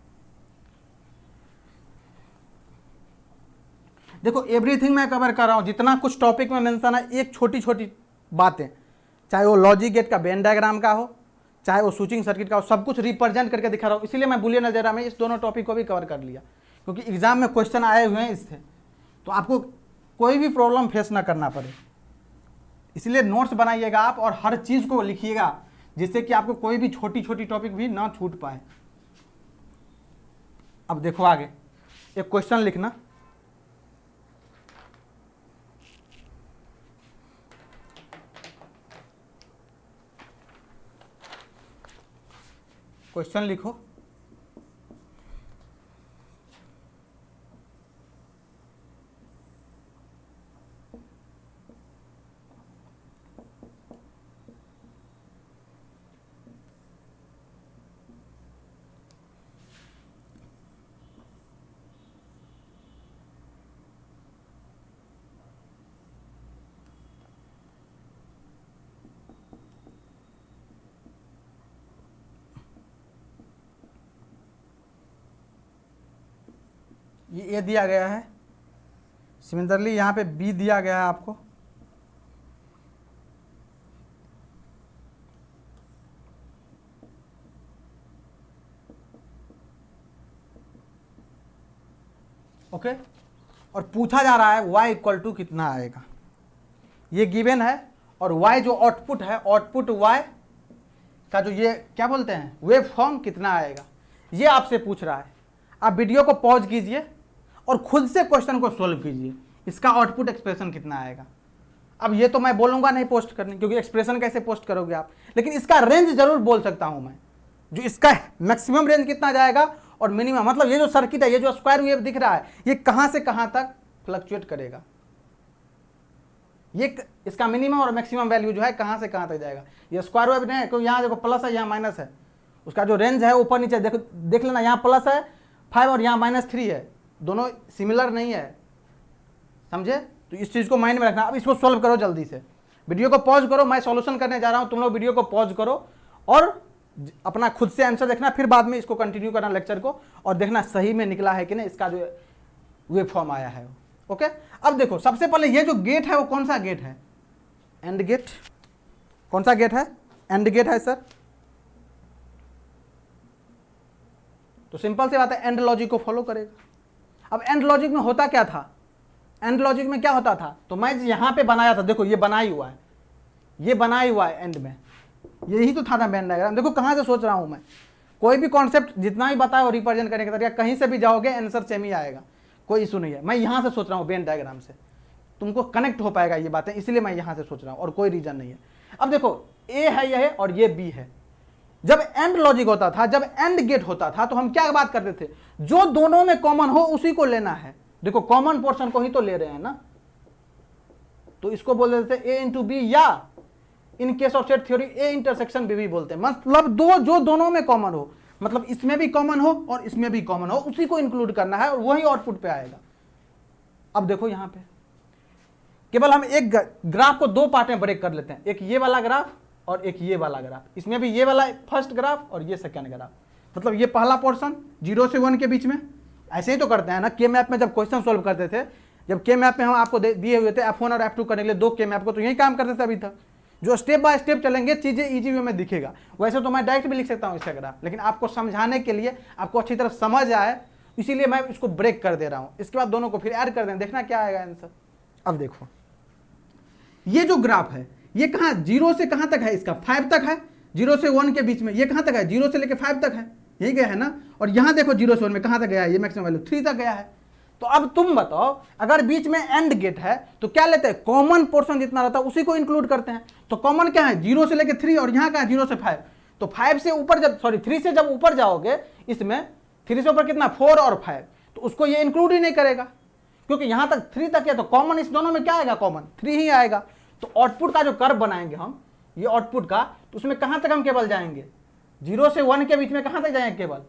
Speaker 1: देखो एवरीथिंग मैं कवर कर रहा हूँ, जितना कुछ टॉपिक में मेंशन है, एक छोटी छोटी बातें, चाहे वो लॉजिक गेट का वेन डायग्राम का हो, चाहे वो स्विचिंग सर्किट का हो, सब कुछ रिप्रेजेंट करके दिखा रहा हूँ। इसीलिए मैं बुलियन अलजेब्रा में इस दोनों टॉपिक को भी कवर कर लिया, क्योंकि एग्जाम में क्वेश्चन आए हुए हैं इससे, तो आपको कोई भी प्रॉब्लम फेस ना करना पड़े। इसलिए नोट्स बनाइएगा आप और हर चीज़ को लिखिएगा, जिससे कि आपको कोई भी छोटी छोटी टॉपिक भी ना छूट पाए। अब देखो आगे एक क्वेश्चन लिखना, क्वेश्चन लिखो। ये ए दिया गया है, सिमिलरली यहाँ पे बी दिया गया है आपको, ओके। और पूछा जा रहा है y इक्वल टू कितना आएगा, ये गिवन है, और y जो आउटपुट है, आउटपुट y का जो ये क्या बोलते हैं वेव फॉर्म कितना आएगा, ये आपसे पूछ रहा है। आप वीडियो को पॉज कीजिए और खुद से क्वेश्चन को सोल्व कीजिए, इसका आउटपुट एक्सप्रेशन कितना आएगा। अब ये तो मैं बोलूँगा नहीं पोस्ट करने, क्योंकि एक्सप्रेशन कैसे पोस्ट करोगे आप, लेकिन इसका रेंज जरूर बोल सकता हूँ मैं, जो इसका मैक्सिमम रेंज कितना जाएगा और मिनिमम, मतलब ये जो सर्किट है, ये जो स्क्वायर वेव दिख रहा है, ये कहाँ से कहाँ तक फ्लक्चुएट करेगा, ये इसका मिनिमम और मैक्सिमम वैल्यू जो है कहाँ से कहाँ तक जाएगा। ये स्क्वायर वेव नहीं है, क्योंकि यहाँ देखो प्लस है, यहाँ माइनस है, उसका जो रेंज है ऊपर नीचे देख लेना, यहाँ प्लस है 5 और यहाँ -3 है, दोनों सिमिलर नहीं है, समझे। तो इस चीज़ को माइंड में रखना। अब इसको सॉल्व करो जल्दी से, वीडियो को पॉज करो, मैं सॉल्यूशन करने जा रहा हूँ, तुम लोग वीडियो को पॉज करो और अपना खुद से आंसर देखना, फिर बाद में इसको कंटिन्यू करना लेक्चर को, और देखना सही में निकला है कि नहीं, इसका जो वेव फॉर्म आया है। ओके, अब देखो सबसे पहले ये जो गेट है वो कौन सा गेट है, एंड गेट। कौन सा गेट है, एंड गेट है सर। तो सिंपल सी बात है, एंड लॉजिक को फॉलो करेगा। अब एंड लॉजिक में होता क्या था, एंड लॉजिक में क्या होता था, तो मैं यहां पे बनाया था, देखो ये बनाई हुआ है, ये बनाई हुआ है एंड में, यही तो था ना वेन डायग्राम। देखो कहां से सोच रहा हूं मैं, कोई भी कॉन्सेप्ट जितना भी बताया और रिप्रेजेंट करने का तरीका, कहीं से भी जाओगे आंसर सेम ही आएगा, कोई इशू नहीं है। मैं यहां से सोच रहा हूं वेन डायग्राम से, तुमको कनेक्ट हो पाएगा ये बातें, इसलिए मैं यहां से सोच रहा हूं, और कोई रीजन नहीं है। अब देखो ए है यह है और ये बी है। जब एंड लॉजिक होता था, जब एंड गेट होता था, तो हम क्या बात करते थे, जो दोनों में कॉमन हो उसी को लेना है। देखो कॉमन पोर्शन को ही तो ले रहे हैं ना, तो इसको बोल देते थे ए इंटू बी, या in case of set theory A intersection B भी बोलते हैं। मतलब जो दोनों में कॉमन हो, मतलब इसमें भी कॉमन हो और इसमें भी कॉमन हो, उसी को इंक्लूड करना है और वही आउटपुट पे आएगा। अब देखो यहां पे केवल हम एक ग्राफ को दो पार्ट में ब्रेक कर लेते हैं, एक ये वाला ग्राफ और एक ये वाला ग्राफ। इसमें भी ये वाला फर्स्ट ग्राफ और ये सेकंड ग्राफ, मतलब ये पहला पोर्शन 0 से 1 के बीच में। ऐसे ही तो करते हैं ना के मैप में, जब क्वेश्चन सोल्व करते थे, जब के मैप में हम आपको दिए हुए थे F1 और F2 करने के लिए दो के मैप को, तो यही काम करते थे अभी तक। जो स्टेप बाय स्टेप चलेंगे चीजें इजी वे में दिखेगा। वैसे तो मैं डायरेक्ट भी लिख सकता हूँ इसका ग्राफ, लेकिन आपको समझाने के लिए, आपको अच्छी तरह समझ आए, इसीलिए मैं इसको ब्रेक कर दे रहा हूँ। इसके बाद दोनों को फिर ऐड कर दें, देखना क्या आएगा आंसर। अब देखो ये जो ग्राफ है, ये कहाँ 0 से कहाँ तक है, इसका 5 तक है, 0 से 1 के बीच में। ये कहाँ तक है, 0 से लेकर 5 तक है, यही गया है ना। और यहाँ देखो 0 से 1 में कहाँ तक गया है, ये मैक्सिमम वैल्यू 3 तक गया है। तो अब तुम बताओ, अगर बीच में एंड गेट है तो क्या लेते हैं, कॉमन पोर्शन जितना रहता है उसी को इंक्लूड करते हैं। तो कॉमन क्या है, 0 से लेकर 3, और यहाँ का है 0 से 5। तो 5 से ऊपर जब, सॉरी 3 से जब ऊपर जाओगे, इसमें 3 से ऊपर कितना 4 और 5, तो उसको ये इंक्लूड ही नहीं करेगा, क्योंकि यहाँ तक 3 तक है। तो कॉमन इस दोनों में क्या आएगा, कॉमन 3 ही आएगा। तो आउटपुट का जो कर्व बनाएंगे हम, ये आउटपुट का, तो उसमें कहाँ तक हम केवल जाएंगे, 0 से 1 के बीच में कहाँ तक जाएंगे, केवल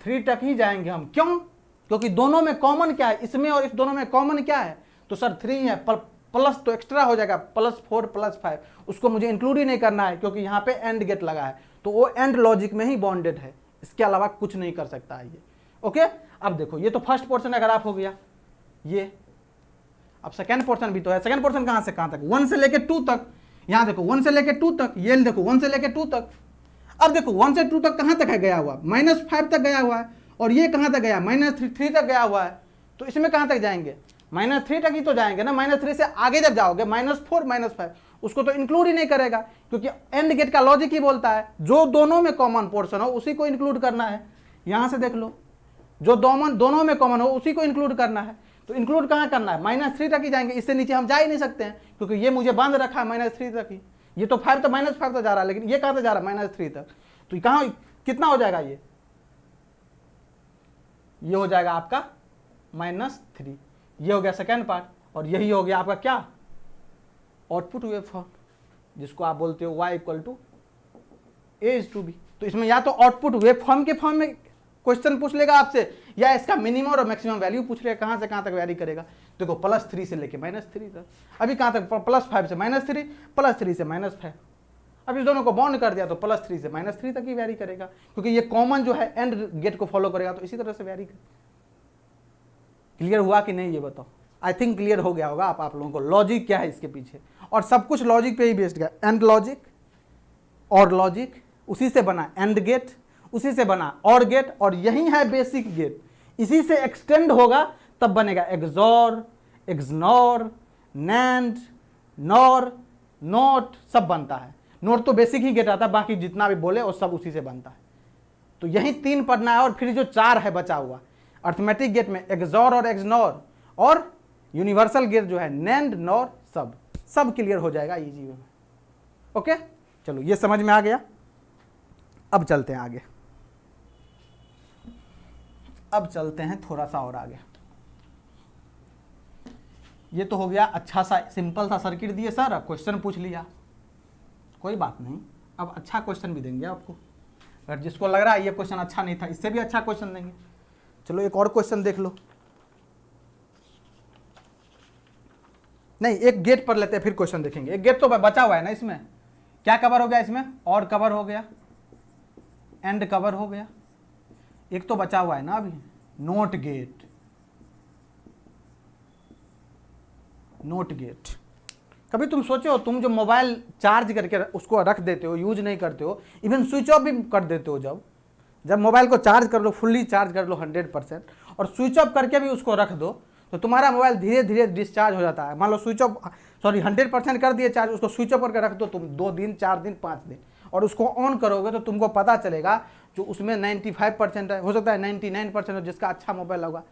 Speaker 1: 3 तक ही जाएंगे हम। क्यों? क्योंकि दोनों में कॉमन क्या है, इसमें और इस दोनों में कॉमन क्या है, तो सर 3 है, प्लस तो एक्स्ट्रा हो जाएगा, +4 +5, उसको मुझे इंक्लूड ही नहीं करना है क्योंकि यहाँ पे एंड गेट लगा है, तो वो एंड लॉजिक में ही बॉन्डेड है, इसके अलावा कुछ नहीं कर सकता है ये। ओके, अब देखो ये तो फर्स्ट पोर्शन अगर आप हो गया ये, अब सेकेंड पोर्शन भी तो है। सेकेंड पोर्शन कहाँ से कहाँ तक, 1 से लेके 2 तक, यहाँ देखो 1 से लेके 2 तक, ये देखो 1 से लेके 2 तक। अब देखो 1 से 2 तक कहाँ तक है गया हुआ, -5 तक गया हुआ है, और ये कहाँ तक गया, -3 तक गया हुआ है, तो इसमें कहाँ तक जाएंगे, -3 तक ही तो जाएंगे ना। -3 से आगे जब जाओगे -4 -5, उसको तो इंक्लूड ही नहीं करेगा क्योंकि एंड गेट का लॉजिक ही बोलता है जो दोनों में कॉमन पोर्शन हो उसी को इंक्लूड करना है। यहाँ से देख लो, जो दोनों में कॉमन हो उसी को इंक्लूड करना है, तो इंक्लूड कहाँ करना है, -3 तक ही जाएंगे, इससे नीचे हम जा ही नहीं सकते हैं क्योंकि ये मुझे बंद रखा है -3 तक ही। ये तो 5 तो -5 तक जा रहा है, लेकिन ये कहाँ तक जा रहा है, -3 तक, तो कहाँ कितना हो जाएगा, ये हो जाएगा आपका -3। ये हो गया सेकेंड पार्ट, और यही हो गया आपका क्या, आउटपुट वेवफॉर्म, जिसको आप बोलते हो y = a/b। तो इसमें या तो आउटपुट वेवफॉर्म के फॉर्म में क्वेश्चन पूछ लेगा आपसे, या इसका मिनिमम और मैक्सिमम वैल्यू पूछ लेगा, कहाँ से कहाँ तक वैरी करेगा। देखो +3 से लेके -3 तक, अभी कहाँ तक, +5 से -3, +3 से -5, अब इस दोनों को बॉन्ड कर दिया तो +3 से -3 तक ही वैरी करेगा क्योंकि ये कॉमन जो है एंड गेट को फॉलो करेगा, तो इसी तरह से वैरी करेगा। क्लियर हुआ कि नहीं ये बताओ? आई थिंक क्लियर हो गया होगा आप लोगों को लॉजिक क्या है इसके पीछे, और सब कुछ लॉजिक पे ही बेस्ड है। एंड लॉजिक और लॉजिक, उसी से बना एंड गेट, उसी से बना और गेट, और यही है बेसिक गेट। इसी से एक्सटेंड होगा तब बनेगा XOR, XNOR, NAND, nor, note, सब बनता है। नोट तो बेसिक ही गेट आता है, बाकी जितना भी बोले वो सब उसी से बनता है। तो यही 3 पढ़ना है, और फिर जो 4 है बचा हुआ अर्थमेटिक गेट में, एक्सॉर और एक्सनॉर, और यूनिवर्सल गेट जो है नैंड, नॉर, सब क्लियर हो जाएगा इजी में। ओके, चलो ये समझ में आ गया। अब चलते हैं आगे, अब चलते हैं थोड़ा सा और आगे। ये तो हो गया अच्छा सा सिंपल सा सर्किट दिए सर, अब क्वेश्चन पूछ लिया, कोई बात नहीं, अब अच्छा क्वेश्चन भी देंगे आपको। अगर जिसको लग रहा है ये क्वेश्चन अच्छा नहीं था, इससे भी अच्छा क्वेश्चन देंगे। चलो एक और क्वेश्चन देख लो, नहीं एक गेट पर लेते हैं फिर क्वेश्चन देखेंगे। एक गेट तो बचा हुआ है ना, इसमें क्या कवर हो गया, इसमें और कवर हो गया, एंड कवर हो गया, एक तो बचा हुआ है ना अभी, नोट गेट। नोट गेट, कभी तुम सोचो, तुम जो मोबाइल चार्ज करके उसको रख देते हो, यूज नहीं करते हो, इवन स्विच ऑफ भी कर देते हो, जब मोबाइल को चार्ज कर लो, फुल्ली चार्ज कर लो 100%, और स्विच ऑफ करके भी उसको रख दो, तो तुम्हारा मोबाइल धीरे धीरे डिस्चार्ज हो जाता है। मान लो स्विच ऑफ, सॉरी 100% कर दिए चार्ज, उसको स्विच ऑफ करके रख दो तुम 2 दिन, 4 दिन, 5 दिन, और उसको ऑन करोगे तो तुमको पता चलेगा जो उसमें 95% है, हो सकता है 99% हो, जिसका अच्छा मोबाइल होगा,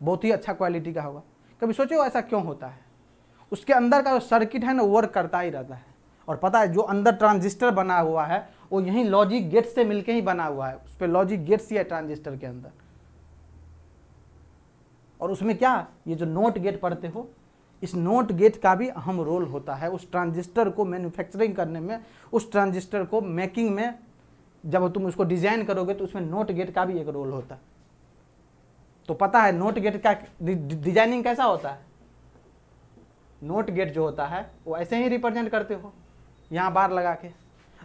Speaker 1: बहुत ही अच्छा क्वालिटी का होगा। कभी सोचो ऐसा क्यों होता है? उसके अंदर का जो सर्किट है ना वर्क करता ही रहता है, और पता है जो अंदर ट्रांजिस्टर बना हुआ है वो यही लॉजिक गेट से मिलके ही बना हुआ है, उस पर लॉजिक गेट्स ही है ट्रांजिस्टर के अंदर। और उसमें क्या, ये जो नोट गेट पढ़ते हो, इस नोट गेट का भी अहम रोल होता है उस ट्रांजिस्टर को मैन्युफैक्चरिंग करने में, उस ट्रांजिस्टर को मेकिंग में। जब तुम उसको डिजाइन करोगे तो उसमें नोट गेट का भी एक रोल होता है। तो पता है नोट गेट का डिजाइनिंग कैसा होता है? नोट गेट जो होता है वो ऐसे ही रिप्रेजेंट करते हो, यहाँ बार लगा के।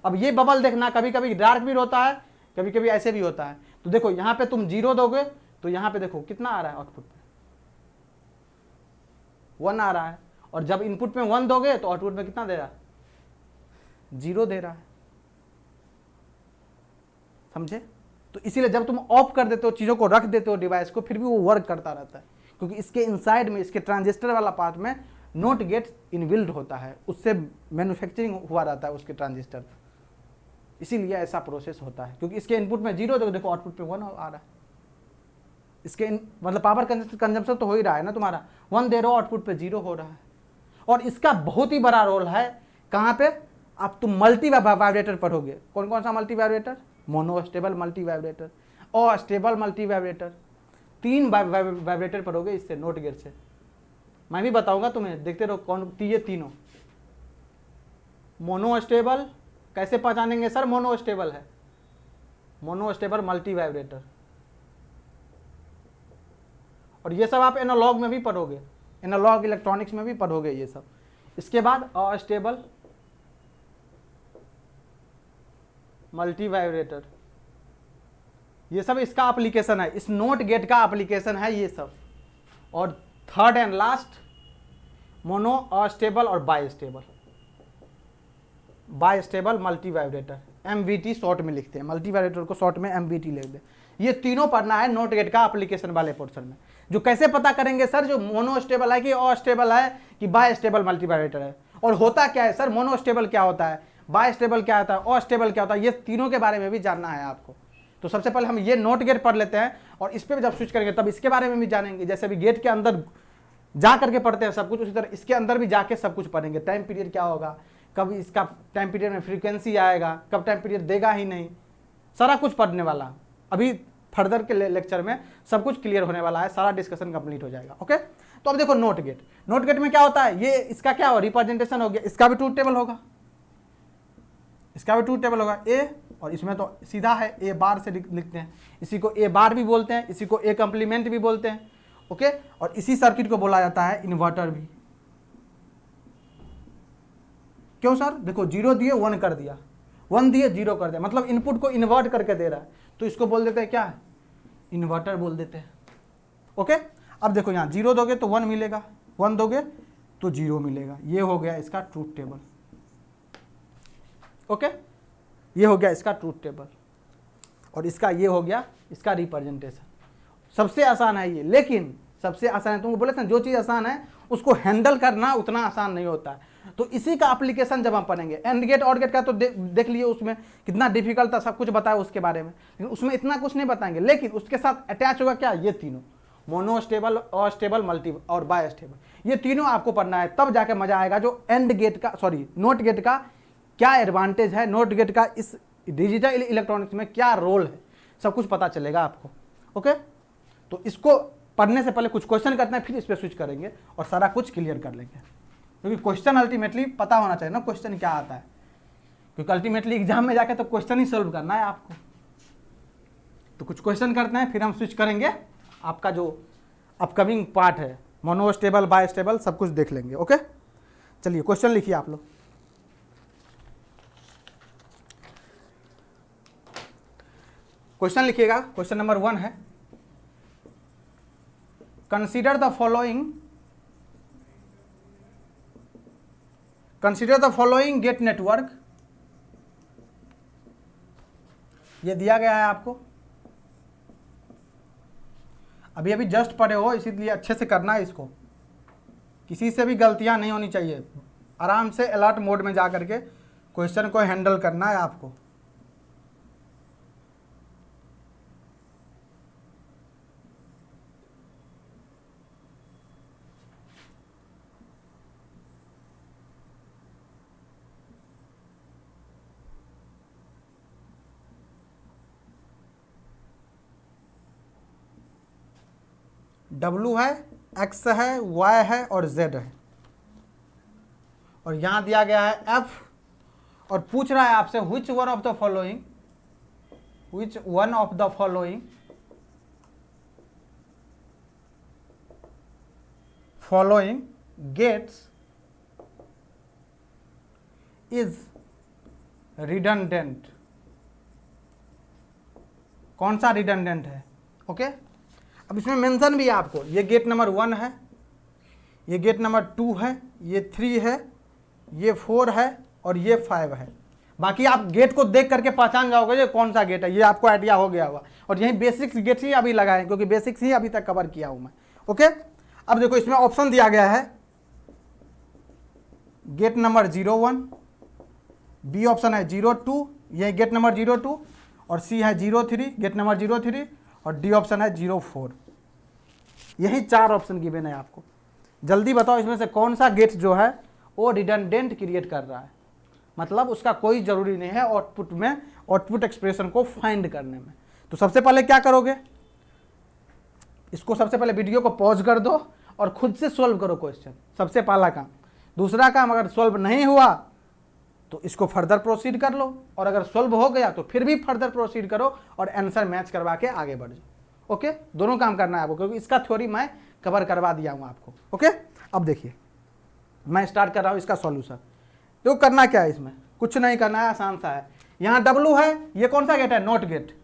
Speaker 1: अब ये बबल देखना, कभी कभी डार्क भी होता है, कभी कभी ऐसे भी होता है। तो देखो यहाँ पे तुम 0 दोगे तो यहाँ पे देखो कितना आ रहा है, आउटपुट पे 1 आ रहा है, और जब इनपुट में 1 दोगे तो आउटपुट में कितना दे रहा है, 0 दे रहा है। समझे? तो इसीलिए जब तुम ऑफ कर देते हो, चीज़ों को रख देते हो डिवाइस को, फिर भी वो वर्क करता रहता है, क्योंकि इसके इनसाइड में, इसके ट्रांजिस्टर वाला पार्ट में नोट गेट इनबिल्ड होता है, उससे मैन्युफैक्चरिंग हुआ रहता है उसके ट्रांजिस्टर पर। इसीलिए ऐसा प्रोसेस होता है, क्योंकि इसके इनपुट में 0 देखो आउटपुट पे 1 आ रहा है। इसके मतलब पावर कंजम्पशन तो हो ही रहा है ना तुम्हारा, 1 दे रहे हो, आउटपुट पे 0 हो रहा है। और इसका बहुत ही बड़ा रोल है कहाँ पे, अब तुम मल्टी वाइब्रेटर पढ़ोगे। कौन कौन सा multi vibrator? Monostable multi vibrator और स्टेबल मल्टी वाइब्रेटर, 3 वाइब्रेटर पढ़ोगे इससे, नोट गेट से। मैं भी बताऊंगा तुम्हें, देखते रहो कौन ये तीनों। मोनोस्टेबल कैसे पहचानेंगे सर मोनोस्टेबल है? Monostable multi vibrator. और ये सब आप एनालॉग में भी पढ़ोगे, एनालॉग इलेक्ट्रॉनिक्स में भी पढ़ोगे ये सब। इसके बाद अस्टेबल मल्टी वाइब्रेटर, ये सब इसका एप्लीकेशन है, इस नोट गेट का एप्लीकेशन है ये सब। और third and last monostable और bistable, bistable multivibrator, MVT short में लिखते हैं, मल्टी वाइब्रेटर को शॉर्ट में एमवीटी लिख दे। ये तीनों पढ़ना है नोट गेट का एप्लीकेशन वाले पोर्शन में। जो कैसे पता करेंगे सर जो मोनोस्टेबल है कि अस्टेबल है कि बाइस्टेबल मल्टी वाइब्रेटर है, और होता क्या है सर, मोनोस्टेबल क्या होता है, बाइस्टेबल क्या होता है, अस्टेबल क्या होता है, ये तीनों के बारे में भी जानना है आपको। तो सबसे पहले हम ये नोट गेट पढ़ लेते हैं, और इस पर जब स्विच करेंगे तब इसके बारे में भी जानेंगे। जैसे अभी गेट के अंदर जा करके पढ़ते हैं सब कुछ, उसी तरह इसके अंदर भी जाके सब कुछ पढ़ेंगे। टाइम पीरियड क्या होगा, कब इसका टाइम पीरियड में फ्रीक्वेंसी आएगा, कब टाइम पीरियड देगा ही नहीं, सारा कुछ पढ़ने वाला। अभी फर्दर के लेक्चर में सब कुछ क्लियर होने वाला है, सारा डिस्कशन कंप्लीट हो जाएगा। ओके, तो अब देखो नोट गेट, नोट गेट में क्या होता है, ये इसका क्या हो रिप्रेजेंटेशन हो गया, इसका भी ट्रूथ टेबल होगा, इसका भी ट्रूथ टेबल होगा ए, और इसमें तो सीधा है ए बार से लिखते हैं, इसी को ए बार भी बोलते हैं, इसी को ए कंप्लीमेंट भी बोलते हैं। ओके, और इसी सर्किट को बोला जाता है इन्वर्टर भी। क्यों सर, देखो 0 दिए 1 कर दिया, 1 दिए 0 कर दिया, मतलब इनपुट को इन्वर्ट करके दे रहा है, तो इसको बोल देते हैं क्या, इन्वर्टर बोल देते हैं। ओके, अब देखो यहाँ 0 दोगे तो 1 मिलेगा, 1 दोगे तो 0 मिलेगा, ये हो गया इसका ट्रूथ टेबल। ओके, ये हो गया इसका ट्रूथ टेबल, और इसका ये हो गया इसका रिप्रेजेंटेशन। सबसे आसान है ये, लेकिन सबसे आसान है, तुमको बोले थे जो चीज़ आसान है उसको हैंडल करना उतना आसान नहीं होता है। तो इसी का एप्लीकेशन जब हम पढ़ेंगे, एंड गेट और गेट का तो देख लिए उसमें कितना डिफिकल्ट था, सब कुछ बताया उसके बारे में, लेकिन उसमें इतना कुछ नहीं बताएंगे। लेकिन उसके साथ अटैच होगा क्या, ये तीनों, मोनोस्टेबल, अस्टेबल, मल्टी और बाइस्टेबल, ये तीनों आपको पढ़ना है, तब जाके मजा आएगा। जो एंड गेट का, सॉरी नोट गेट का क्या एडवांटेज है, नोट गेट का इस डिजिटल इलेक्ट्रॉनिक्स में क्या रोल है, सब कुछ पता चलेगा आपको। ओके, तो इसको पढ़ने से पहले कुछ क्वेश्चन करते हैं, फिर इस पर स्विच करेंगे और सारा कुछ क्लियर कर लेंगे, क्योंकि क्वेश्चन अल्टीमेटली पता होना चाहिए ना, क्वेश्चन क्या आता है, क्योंकि अल्टीमेटली एग्जाम में जाके तो क्वेश्चन ही सॉल्व करना है आपको। तो कुछ क्वेश्चन करते हैं, फिर हम स्विच करेंगे, आपका जो अपकमिंग पार्ट है मोनोस्टेबल बाइस्टेबल सब कुछ देख लेंगे। ओके, चलिए क्वेश्चन लिखिए आप लोग। क्वेश्चन लिखिएगा, क्वेश्चन नंबर 1 है, consider the following gate network. ये दिया गया है आपको, अभी अभी जस्ट पढ़े हो, इसीलिए अच्छे से करना है इसको, किसी से भी गलतियां नहीं होनी चाहिए, आराम से अलर्ट मोड में जा करके क्वेश्चन को हैंडल करना है आपको। W है, X है, Y है और Z है, और यहां दिया गया है F, और पूछ रहा है आपसे which one of the following gates is redundant, कौन सा रिडंडेंट है। ओके, अब इसमें मेंशन भी है आपको, ये गेट नंबर 1 है, ये गेट नंबर 2 है, ये 3 है, ये 4 है और ये 5 है। बाकी आप गेट को देख करके पहचान जाओगे ये कौन सा गेट है, ये आपको आइडिया हो गया होगा। और यही बेसिक्स गेट ही अभी लगाए, क्योंकि बेसिक्स ही अभी तक कवर किया हूं मैं। ओके, अब देखो इसमें ऑप्शन दिया गया है, गेट नंबर 01, बी ऑप्शन है 02, ये गेट नंबर 02, और सी है 03, गेट नंबर 03, और डी ऑप्शन है 04। यही 4 ऑप्शन गिवन है आपको। जल्दी बताओ इसमें से कौन सा गेट जो है वो रिडंडेंट क्रिएट कर रहा है, मतलब उसका कोई जरूरी नहीं है आउटपुट में, आउटपुट एक्सप्रेशन को फाइंड करने में। तो सबसे पहले क्या करोगे, इसको सबसे पहले वीडियो को पॉज कर दो और खुद से सॉल्व करो क्वेश्चन, सबसे पहला काम। दूसरा काम, अगर सॉल्व नहीं हुआ तो इसको फर्दर प्रोसीड कर लो, और अगर सोल्व हो गया तो फिर भी फर्दर प्रोसीड करो और आंसर मैच करवा के आगे बढ़ जाओ। ओके, दोनों काम करना है आपको, क्योंकि इसका थ्योरी मैं कवर करवा दिया हूँ आपको। ओके, अब देखिए मैं स्टार्ट कर रहा हूँ इसका सॉल्यूशन। तो करना क्या है, इसमें कुछ नहीं करना है, आसान सा है। यहाँ W है, ये कौन सा गेट है, not gate.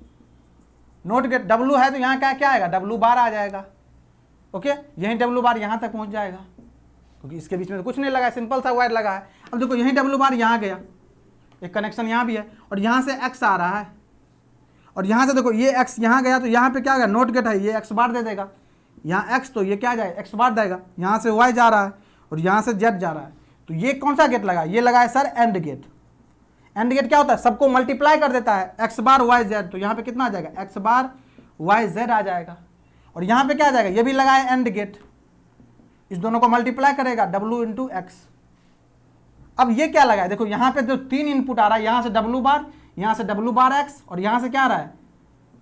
Speaker 1: Not gate W है तो यहाँ क्या क्या आएगा, W बार आ जाएगा। ओके, यहीं W बार यहाँ तक पहुँच जाएगा, क्योंकि इसके बीच में तो कुछ नहीं लगा है, सिंपल सा वायर लगा है। अब देखो यहीं W बार यहाँ गया, एक कनेक्शन यहाँ भी है, और यहाँ से X आ रहा है, और यहाँ से देखो ये X यहाँ गया तो यहाँ पे क्या गया, नोट गेट है, ये X बार दे देगा। यहाँ X तो ये क्या जाएगा, X बार देगा। यहाँ से Y जा रहा है और यहाँ से Z जा रहा है, तो ये कौन सा गेट लगा, ये लगा है sir AND gate. AND gate क्या होता है, सबको मल्टीप्लाई कर देता है, X बार Y Z, तो यहाँ पे कितना आ जाएगा, X बार Y Z आ जाएगा। और यहाँ पे क्या आ जाएगा, ये भी लगा है एंड गेट, इस दोनों को मल्टीप्लाई करेगा W इंटू एक्स। अब ये क्या लगा है, देखो यहाँ पे जो 3 इनपुट आ रहा है, यहाँ से W बार, यहाँ से W बार X, और यहाँ से क्या आ रहा है,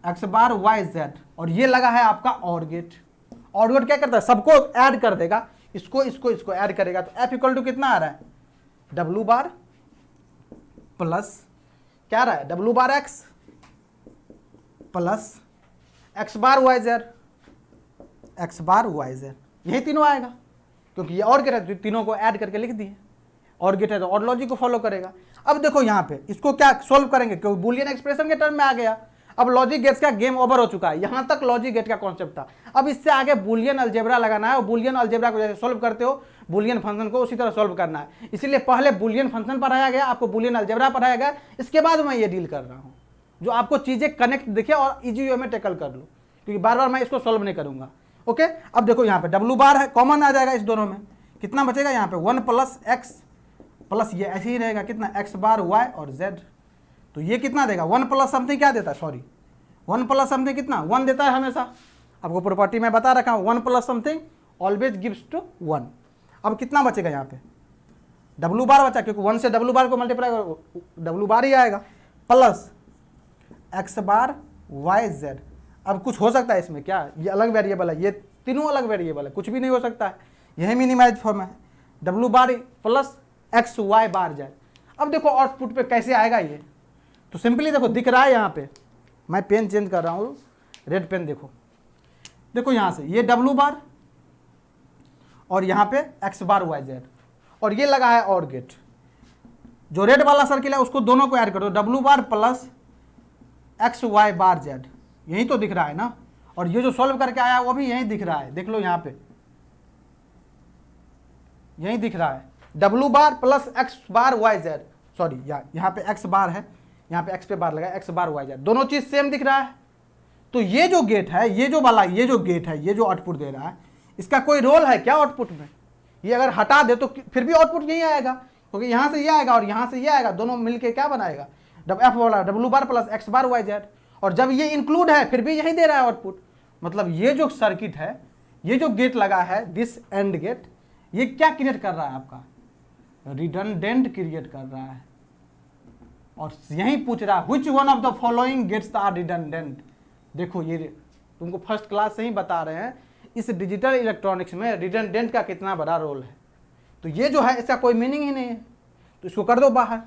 Speaker 1: X बार Y Z, और ये लगा है आपका और गेट। और गेट क्या करता है, सबको ऐड कर देगा, इसको इसको इसको ऐड करेगा, तो F इक्वल टू कितना आ रहा है, W बार प्लस क्या आ रहा है, W बार X प्लस X बार Y Z, X बार Y Z, यही तीनों आएगा, क्योंकि ये और गेट है तो तीनों को ऐड करके लिख दिए। और गेट है तो और लॉजिक को फॉलो करेगा। अब देखो यहाँ पे इसको क्या सोल्व करेंगे, क्योंकि बूलियन एक्सप्रेशन के टर्म में आ गया। अब लॉजिक गेट्स का गेम ओवर हो चुका है, यहाँ तक लॉजिक गेट का कॉन्सेप्ट था। अब इससे आगे बूलियन अलजेब्रा लगाना है, और बूलियन अलजेब्रा को जैसे सोल्व करते हो बूलियन फंक्शन को उसी तरह सोल्व करना है। इसीलिए पहले बूलियन फंक्शन पढ़ाया गया, आपको बूलियन अलजेब्रा पढ़ाया गया, इसके बाद मैं ये डील कर रहा हूँ, जो आपको चीज़ें कनेक्ट दिखे और ईजी वे में टैकल कर लो, क्योंकि बार बार मैं इसको सोल्व नहीं करूँगा। ओके, अब देखो यहाँ पे W बार है, कॉमन आ जाएगा इस दोनों में, कितना बचेगा यहाँ पे 1 प्लस X प्लस ये ऐसे ही रहेगा, कितना X बार Y और Z, तो ये कितना देगा 1 प्लस समथिंग, क्या देता है, सॉरी 1 प्लस समथिंग कितना 1 देता है हमेशा, आपको प्रॉपर्टी में बता रखा हूँ 1 plus something always gives to 1। अब कितना बचेगा यहाँ पे, W बार बचा, क्योंकि 1 से W बार को मल्टीप्लाई करो W बार ही आएगा, प्लस X बार Y Z। अब कुछ हो सकता है इसमें क्या, ये अलग वेरिएबल है, ये तीनों अलग वेरिएबल है, कुछ भी नहीं हो सकता है, यही मिनिमाइज फॉर्म है, W बार प्लस X Y बार Z। अब देखो आउटपुट पे कैसे आएगा ये, तो सिंपली देखो दिख रहा है यहाँ पे, मैं पेन चेंज कर रहा हूँ, रेड पेन देखो, देखो यहाँ से ये W बार और यहाँ पे X बार Y Z, और ये लगा है और गेट, जो रेड वाला सर्किल है उसको दोनों को ऐड कर दो, W बार प्लस X Y बार Z, यही तो दिख रहा है ना, और ये जो सॉल्व करके आया वो भी यही दिख रहा है, देख लो यहाँ पे यही दिख रहा है, W बार प्लस X बार Y Z, सॉरी यहाँ पे X बार है, यहाँ पे X पे बार लगा, X बार Y Z, दोनों चीज सेम दिख रहा है। तो ये जो गेट है, ये जो वाला, ये जो गेट है, ये जो आउटपुट दे रहा है, इसका कोई रोल है क्या आउटपुट में, ये अगर हटा दे तो फिर भी आउटपुट यही आएगा, क्योंकि यहाँ से ये आएगा और यहाँ से ये आएगा, दोनों मिलके क्या बनाएगा, F वाला W बार प्लस X बार Y Z, और जब ये इंक्लूड है फिर भी यही दे रहा है आउटपुट। मतलब ये जो सर्किट है, ये जो गेट लगा है, दिस एंड गेट, ये क्या क्रिएट कर रहा है, आपका रिडंडेंट क्रिएट कर रहा है, और यही पूछ रहा है which one of the following gates are redundant. देखो ये तुमको फर्स्ट क्लास से ही बता रहे हैं, इस डिजिटल इलेक्ट्रॉनिक्स में रिडंडेंट का कितना बड़ा रोल है। तो ये जो है इसका कोई मीनिंग ही नहीं है, तो इसको कर दो बाहर।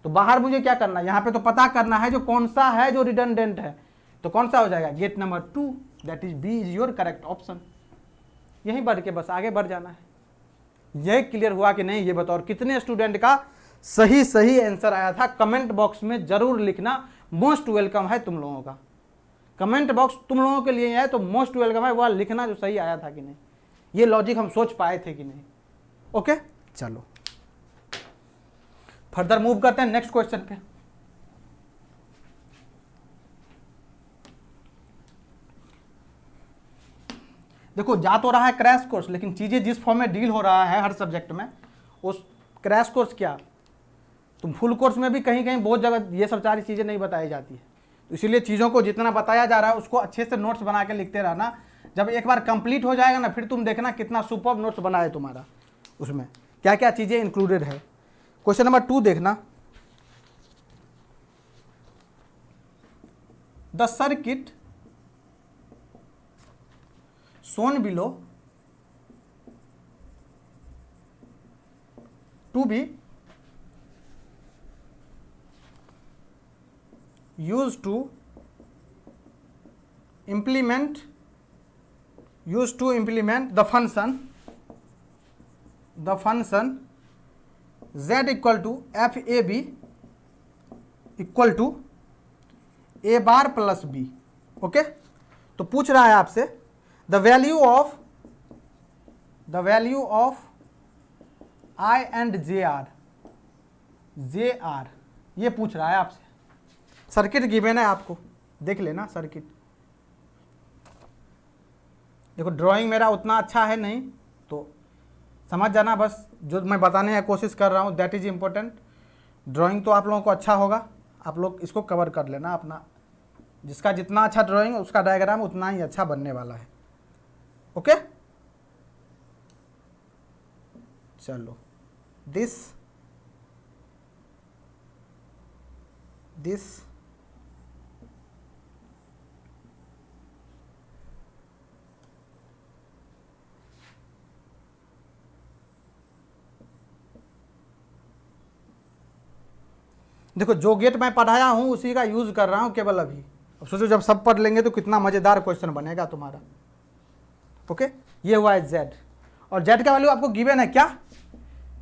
Speaker 1: तो बाहर मुझे क्या करना है, यहाँ पे तो पता करना है जो कौन सा है जो रिडंडेंट है, तो कौन सा हो जाएगा, gate number 2, that is B is your correct option. यहीं बढ़ के बस आगे बढ़ जाना है। यह क्लियर हुआ कि नहीं ये बताओ, और कितने स्टूडेंट का सही आंसर आया था कमेंट बॉक्स में जरूर लिखना, मोस्ट वेलकम है तुम लोगों का। कमेंट बॉक्स तुम लोगों के लिए है तो मोस्ट वेलकम है, वह लिखना जो सही आया था कि नहीं, ये लॉजिक हम सोच पाए थे कि नहीं। ओके, चलो फर्दर मूव करते हैं नेक्स्ट क्वेश्चन पे। देखो जा तो रहा है क्रैश कोर्स, लेकिन चीजें जिस फॉर्म में डील हो रहा है हर सब्जेक्ट में, उस क्रैश कोर्स क्या, तुम फुल कोर्स में भी कहीं कहीं बहुत जगह ये सब सारी चीजें नहीं बताई जाती है। तो इसीलिए चीज़ों को जितना बताया जा रहा है उसको अच्छे से नोट्स बना के लिखते रहना। जब एक बार कंप्लीट हो जाएगा ना, फिर तुम देखना कितना सुपर्ब नोट्स बना है तुम्हारा, उसमें क्या क्या चीज़ें इंक्लूडेड है। क्वेश्चन नंबर 2 देखना, the circuit shown below to be use to implement the function z equal to fab equal to a bar plus b। Okay, तो पूछ रहा है आपसे the value of i and J are ये पूछ रहा है आपसे। सर्किट गिवन है, आपको देख लेना सर्किट। देखो ड्राइंग मेरा उतना अच्छा है नहीं, तो समझ जाना, बस जो मैं बताने की कोशिश कर रहा हूँ दैट इज़ इम्पोर्टेंट। ड्राइंग तो आप लोगों को अच्छा होगा, आप लोग इसको कवर कर लेना अपना। जिसका जितना अच्छा ड्राइंग उसका डायग्राम उतना ही अच्छा बनने वाला है। ओके, चलो दिस देखो जो गेट मैं पढ़ाया हूँ उसी का यूज कर रहा हूँ केवल अभी। अब सोचो जब सब पढ़ लेंगे तो कितना मजेदार क्वेश्चन बनेगा तुम्हारा। ओके, ये हुआ है जेड, और जेड का वैल्यू आपको गिवन है क्या,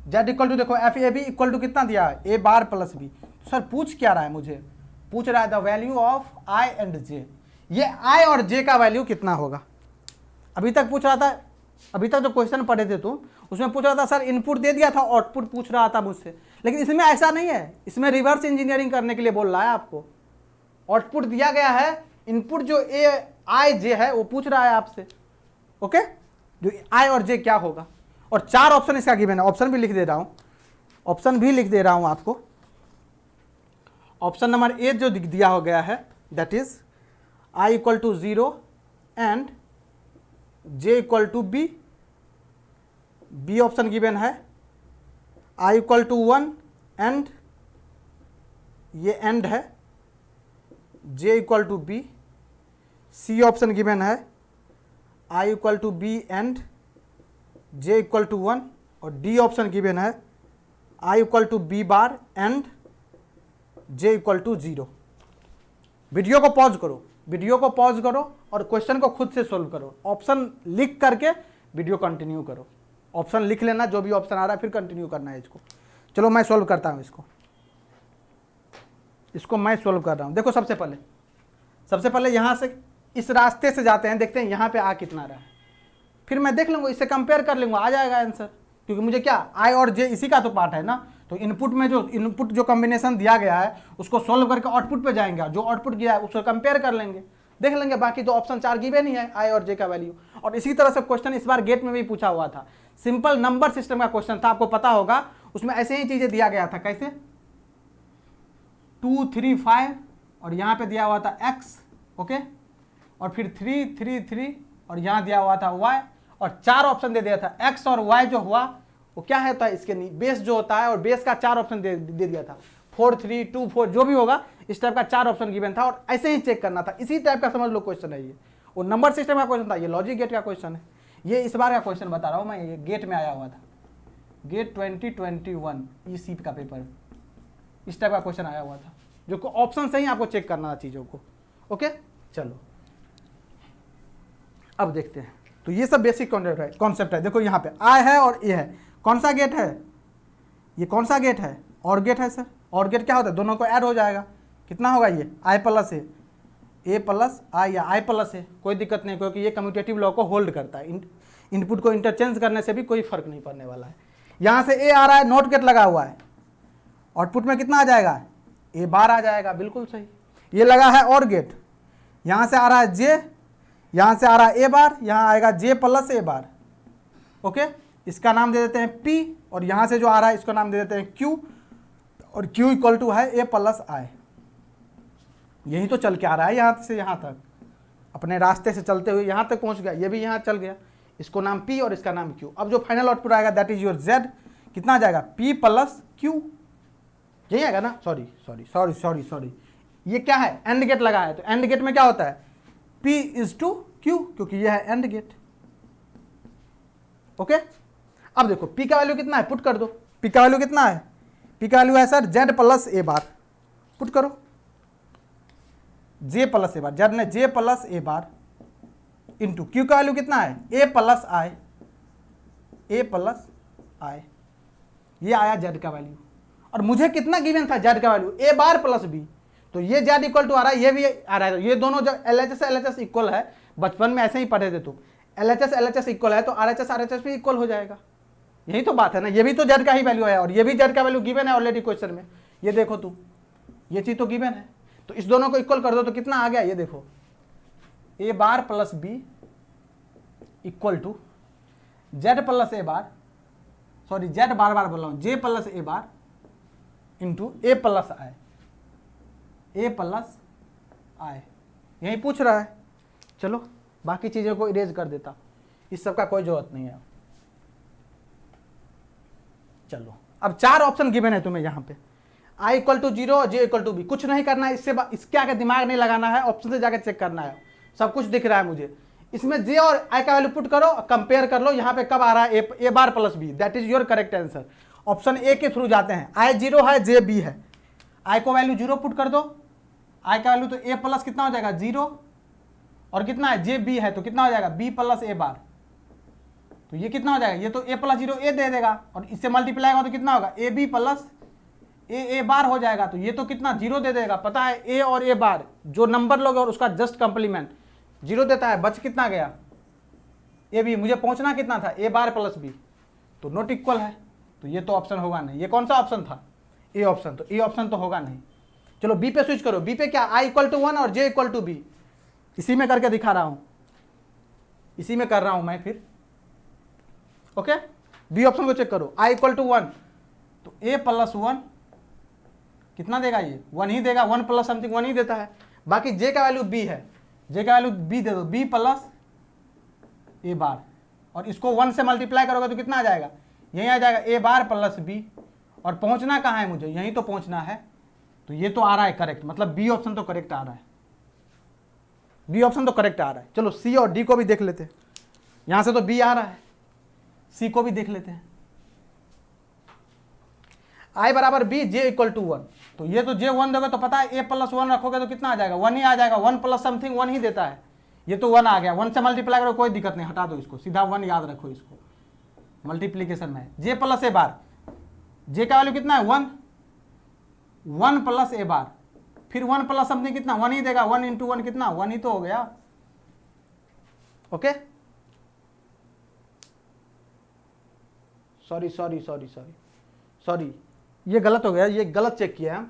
Speaker 1: जेड इक्वल टू देखो F A B equal to कितना दिया है, A bar plus B. Sir पूछ क्या रहा है मुझे, पूछ रहा है the value of I and J. ये आई और जे का वैल्यू कितना होगा। अभी तक पूछ रहा था, अभी तक जो क्वेश्चन पढ़े थे तुम उसमें पूछ रहा था सर इनपुट दे दिया था, आउटपुट पूछ रहा था मुझसे। लेकिन इसमें ऐसा नहीं है, इसमें रिवर्स इंजीनियरिंग करने के लिए बोल रहा है आपको। आउटपुट दिया गया है, इनपुट जो ए आई जे है वो पूछ रहा है आपसे। ओके, जो आई और जे क्या होगा, और 4 ऑप्शन इसका गिवन है। ऑप्शन भी लिख दे रहा हूं, आपको। ऑप्शन नंबर ए जो दिया हो गया है that is I equal to 0 and J equal to B. B option given है आई इक्वल टू 1 एंड ये एंड है J equal to B. C option given है I equal to B and J equal to 1, और डी ऑप्शन गिवन है I equal to B bar and J equal to 0। Video को पॉज करो और क्वेश्चन को खुद से सोल्व करो। ऑप्शन लिख करके वीडियो कंटिन्यू करो। ऑप्शन लिख लेना, जो भी ऑप्शन आ रहा है, फिर कंटिन्यू करना है इसको। चलो मैं सोल्व करता हूँ इसको मैं सोल्व कर रहा हूँ। देखो सबसे पहले यहाँ से इस रास्ते से जाते हैं, देखते हैं यहाँ पे आ कितना रहा है, फिर मैं देख लूँगा, इससे कंपेयर कर लूँगा, आ जाएगा आंसर। क्योंकि मुझे क्या, आई और जे इसी का तो पार्ट है ना। तो इनपुट जो कॉम्बिनेशन दिया गया है उसको सोल्व करके आउटपुट पे जाएंगे, जो आउटपुट गया है उसको कंपेयर कर लेंगे, देख लेंगे। बाकी तो ऑप्शन 4 गिवन ही है, आई और जे का वैल्यू। और इसी तरह से क्वेश्चन इस बार गेट में भी पूछा हुआ था, सिंपल नंबर सिस्टम का क्वेश्चन था, आपको पता होगा। उसमें ऐसे ही चीजें दिया गया था, कैसे 2 3 5 और यहाँ पे दिया हुआ था x। ओके, और फिर 3 3 3 और यहाँ दिया हुआ था y, और 4 ऑप्शन दे दिया था। x और y जो हुआ वो क्या होता है, इसके बेस जो होता है, और बेस का 4 ऑप्शन दे दिया था, 4 3 2 4 जो भी होगा, इस टाइप का 4 ऑप्शन गिवन था, और ऐसे ही चेक करना था। इसी टाइप का समझ लो क्वेश्चन है ये। वो नंबर सिस्टम का क्वेश्चन था, ये लॉजिक गेट का क्वेश्चन है। ये इस बार का क्वेश्चन बता रहा हूँ मैं, ये गेट में आया हुआ था, गेट 2021 ई का पेपर, इस टाइप का क्वेश्चन आया हुआ था, जो ऑप्शन से ही आपको चेक करना था चीज़ों को। ओके, चलो अब देखते हैं। तो ये सब बेसिक कॉन्सेप्ट है। देखो यहाँ पे आई है और ए है, कौन सा गेट है, ये कौन सा गेट है, और गेट है सर। और गेट क्या होता है, दोनों को ऐड हो जाएगा, कितना होगा ये आई प्लस ए प्लस आई या आई प्लस ए, कोई दिक्कत नहीं, क्योंकि ये कम्यूटेटिव लॉ को होल्ड करता है। इनपुट को इंटरचेंज करने से भी कोई फर्क नहीं पड़ने वाला है। यहाँ से ए आ रहा है, नॉट गेट लगा हुआ है, आउटपुट में कितना आ जाएगा, ए बार आ जाएगा, बिल्कुल सही। ये लगा है और गेट, यहाँ से आ रहा है जे, यहाँ से आ रहा है ए बार, यहाँ आएगा जे प्लस ए बार। ओके, इसका नाम दे देते हैं पी, और यहाँ से जो आ रहा है इसका नाम दे देते हैं क्यू, और क्यू इक्वल टू है ए प्लस आई। यही तो चल के आ रहा है यहाँ से यहाँ तक, अपने रास्ते से चलते हुए यहाँ तक पहुँच गया, ये भी यहाँ चल गया, इसको नाम पी और इसका नाम क्यू। अब जो फाइनल आउटपुट आएगा दैट इज योर जेड, कितना आ जाएगा, पी प्लस क्यू, यही आएगा ना। सॉरी, ये क्या है, एंड गेट लगा है, तो एंड गेट में क्या होता है, P इज टू Q, क्योंकि यह है एंड गेट। ओके, अब देखो P का वैल्यू कितना है, पुट कर दो। P का वैल्यू कितना है, P का वैल्यू है sir Z plus A bar, put करो। जे प्लस ए बार, जेड ने जे plus A bar into Q का वैल्यू कितना है ए प्लस आई, ए प्लस आई, ये आया जेड का वैल्यू। और मुझे कितना गिवन था जेड का वैल्यू ए बार प्लस बी, तो ये जेड इक्वल टू आ रहा है, ये भी आ रहा है, ये दोनों जब एलएचएस एलएचएस इक्वल है, बचपन में ऐसे ही पढ़े थे तुम, एलएचएस एलएचएस इक्वल है तो आरएचएस आरएचएस भी इक्वल हो जाएगा। यही तो बात है ना, ये भी तो जेड का ही वैल्यू है और ये भी जेड का वैल्यू गिवन है ऑलरेडी क्वेश्चन में, ये देखो तुम, ये चीज तो गिवन है, तो इस दोनों को इक्वल कर दो तो कितना आ गया, ये देखो A bar plus B equal to Z plus A bar, sorry Z बार बार बोल रहा हूं, J plus A bar into A plus I, A plus I, यही पूछ रहा है। चलो बाकी चीजों को इरेज कर देता, इस सब का कोई जरूरत नहीं है। चलो अब 4 ऑप्शन गिवन है तुम्हें यहाँ पे, आई इक्वल टू 0 और जे इक्वल टू बी, कुछ नहीं करना है इसके आगे दिमाग नहीं लगाना है, ऑप्शन से जाकर चेक करना है, सब कुछ दिख रहा है मुझे। इसमें जे और आई का वैल्यू पुट करो, कंपेयर कर लो, यहाँ पे कब आ रहा है A bar plus B, that is your correct answer. Option A के थ्रू जाते हैं, आई 0 है जे बी है, आई को वैल्यू 0 पुट कर दो, आई का वैल्यू तो ए प्लस कितना हो जाएगा 0 और कितना है जे बी है तो कितना हो जाएगा बी प्लस ए बार, तो ये कितना हो जाएगा, ये तो ए प्लस 0 ए दे देगा और इससे मल्टीप्लाई होगा तो कितना होगा ए बी प्लस ए बार हो जाएगा, तो ये तो कितना 0 दे देगा। पता है ए और ए बार जो नंबर लोगे और उसका जस्ट कंप्लीमेंट 0 देता है, बच कितना गया ए बी, मुझे पहुंचना कितना था ए बार प्लस बी, तो नॉट इक्वल है, तो ये तो ऑप्शन होगा नहीं। ये कौन सा ऑप्शन था ए ऑप्शन, तो ए ऑप्शन तो होगा नहीं। चलो बी पे स्विच करो, बी पे क्या आई इक्वल टू 1 और जे इक्वल टू बी, इसी में करके दिखा रहा हूं, इसी में कर रहा हूं मैं फिर, ओके। बी ऑप्शन को चेक करो, आई इक्वल टू 1 तो ए प्लस 1 कितना देगा, ये 1 ही देगा, 1 प्लस समथिंग 1 ही देता है। बाकी जे का वैल्यू बी है, जे का वैल्यू बी दे दो, बी प्लस ए बार, और इसको 1 से मल्टीप्लाई करोगे तो कितना आ जाएगा, यही आ जाएगा ए बार प्लस बी, और पहुंचना कहाँ है मुझे, यहीं तो पहुंचना है, तो ये तो आ रहा है करेक्ट, मतलब बी ऑप्शन तो करेक्ट आ रहा है, बी ऑप्शन तो करेक्ट आ रहा है। चलो सी और डी को भी देख लेते हैं, यहां से तो बी आ रहा है, सी को भी देख लेते हैं। आई बराबर बी जे इक्वल टू 1, तो ये तो जे 1 दोगे तो पता है ए प्लस 1 रखोगे तो कितना आ जाएगा 1 ही आ जाएगा, 1 प्लस समथिंग 1 ही देता है, ये तो 1 आ गया, 1 से मल्टीप्लाई करो कोई दिक्कत नहीं, हटा दो इसको, सीधा 1 याद रखो इसको, मल्टीप्लीकेशन में जे प्लस ए बार, जे का वैल्यू कितना है 1 प्लस ए बार, फिर 1 प्लस समथिंग कितना 1 ही देगा, 1 इंटू 1 कितना 1 ही तो हो गया, ओके। सॉरी ये गलत हो गया, ये गलत चेक किया है,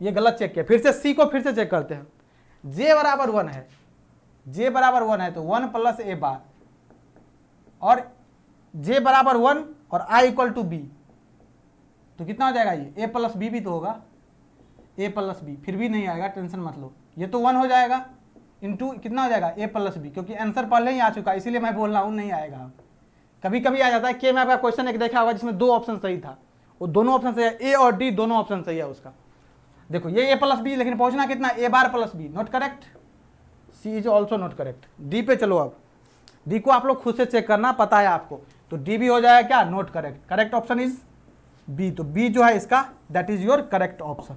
Speaker 1: ये गलत चेक किया, फिर से सी को फिर से चेक करते हैं। जे बराबर 1 है, जे बराबर 1 है तो 1 प्लस ए बार, और जे बराबर 1 और आई इक्वल टू बी, तो कितना हो जाएगा, ये ए प्लस बी भी तो होगा, ए प्लस बी, फिर भी नहीं आएगा, टेंशन मत लो, ये तो 1 हो जाएगा इंटू कितना हो जाएगा ए प्लस बी, क्योंकि आंसर पहले ही आ चुका है, इसीलिए मैं बोल रहा हूँ नहीं आएगा। कभी कभी आ जाता है कि मैं आपका क्वेश्चन एक देखा होगा जिसमें 2 ऑप्शन सही था, वो दोनों ऑप्शन सही है, ए और डी दोनों ऑप्शन सही है उसका। देखो ये ए प्लस बी, लेकिन पहुंचना कितना A bar plus B, not correct, C is also not correct. D पे चलो, अब डी को आप लोग खुद से चेक करना, पता है आपको, तो डी भी हो जाएगा क्या not correct, correct option is B, तो बी जो है इसका that is your correct option.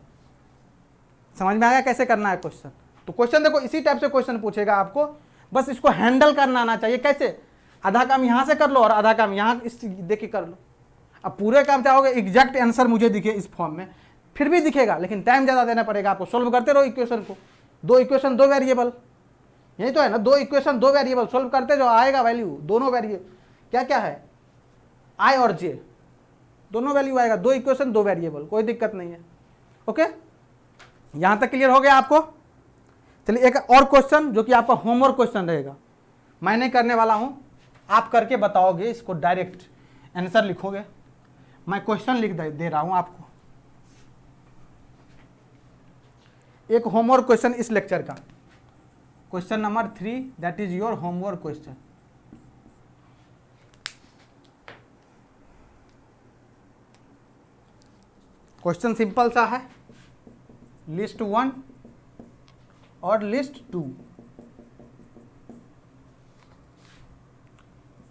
Speaker 1: समझ में आया कैसे करना है क्वेश्चन, तो क्वेश्चन देखो इसी टाइप से क्वेश्चन पूछेगा आपको, बस इसको हैंडल करना आना चाहिए। कैसे, आधा काम यहां से कर लो और आधा काम यहां इस देख के कर लो। अब पूरे काम चाहोगे एग्जैक्ट आंसर मुझे दिखे इस फॉर्म में, फिर भी दिखेगा, लेकिन टाइम ज़्यादा देना पड़ेगा आपको। सोल्व करते रहो इक्वेशन को, 2 इक्वेशन 2 वेरिएबल, यही तो है ना, 2 इक्वेशन 2 वेरिएबल, सोल्व करते जो आएगा वैल्यू, दोनों वेरिएबल क्या क्या है, आई और जे दोनों वैल्यू आएगा, 2 इक्वेशन 2 वेरिएबल, कोई दिक्कत नहीं है, ओके। यहां तक क्लियर हो गया आपको। चलिए एक और क्वेश्चन जो कि आपका होमवर्क क्वेश्चन रहेगा, मैं नहीं करने वाला हूं, आप करके बताओगे इसको, डायरेक्ट आंसर लिखोगे, मैं क्वेश्चन लिख दे रहा हूं आपको, एक होमवर्क क्वेश्चन इस लेक्चर का, question number 3, that is your homework question. Question simple सा है, लिस्ट 1 और लिस्ट 2,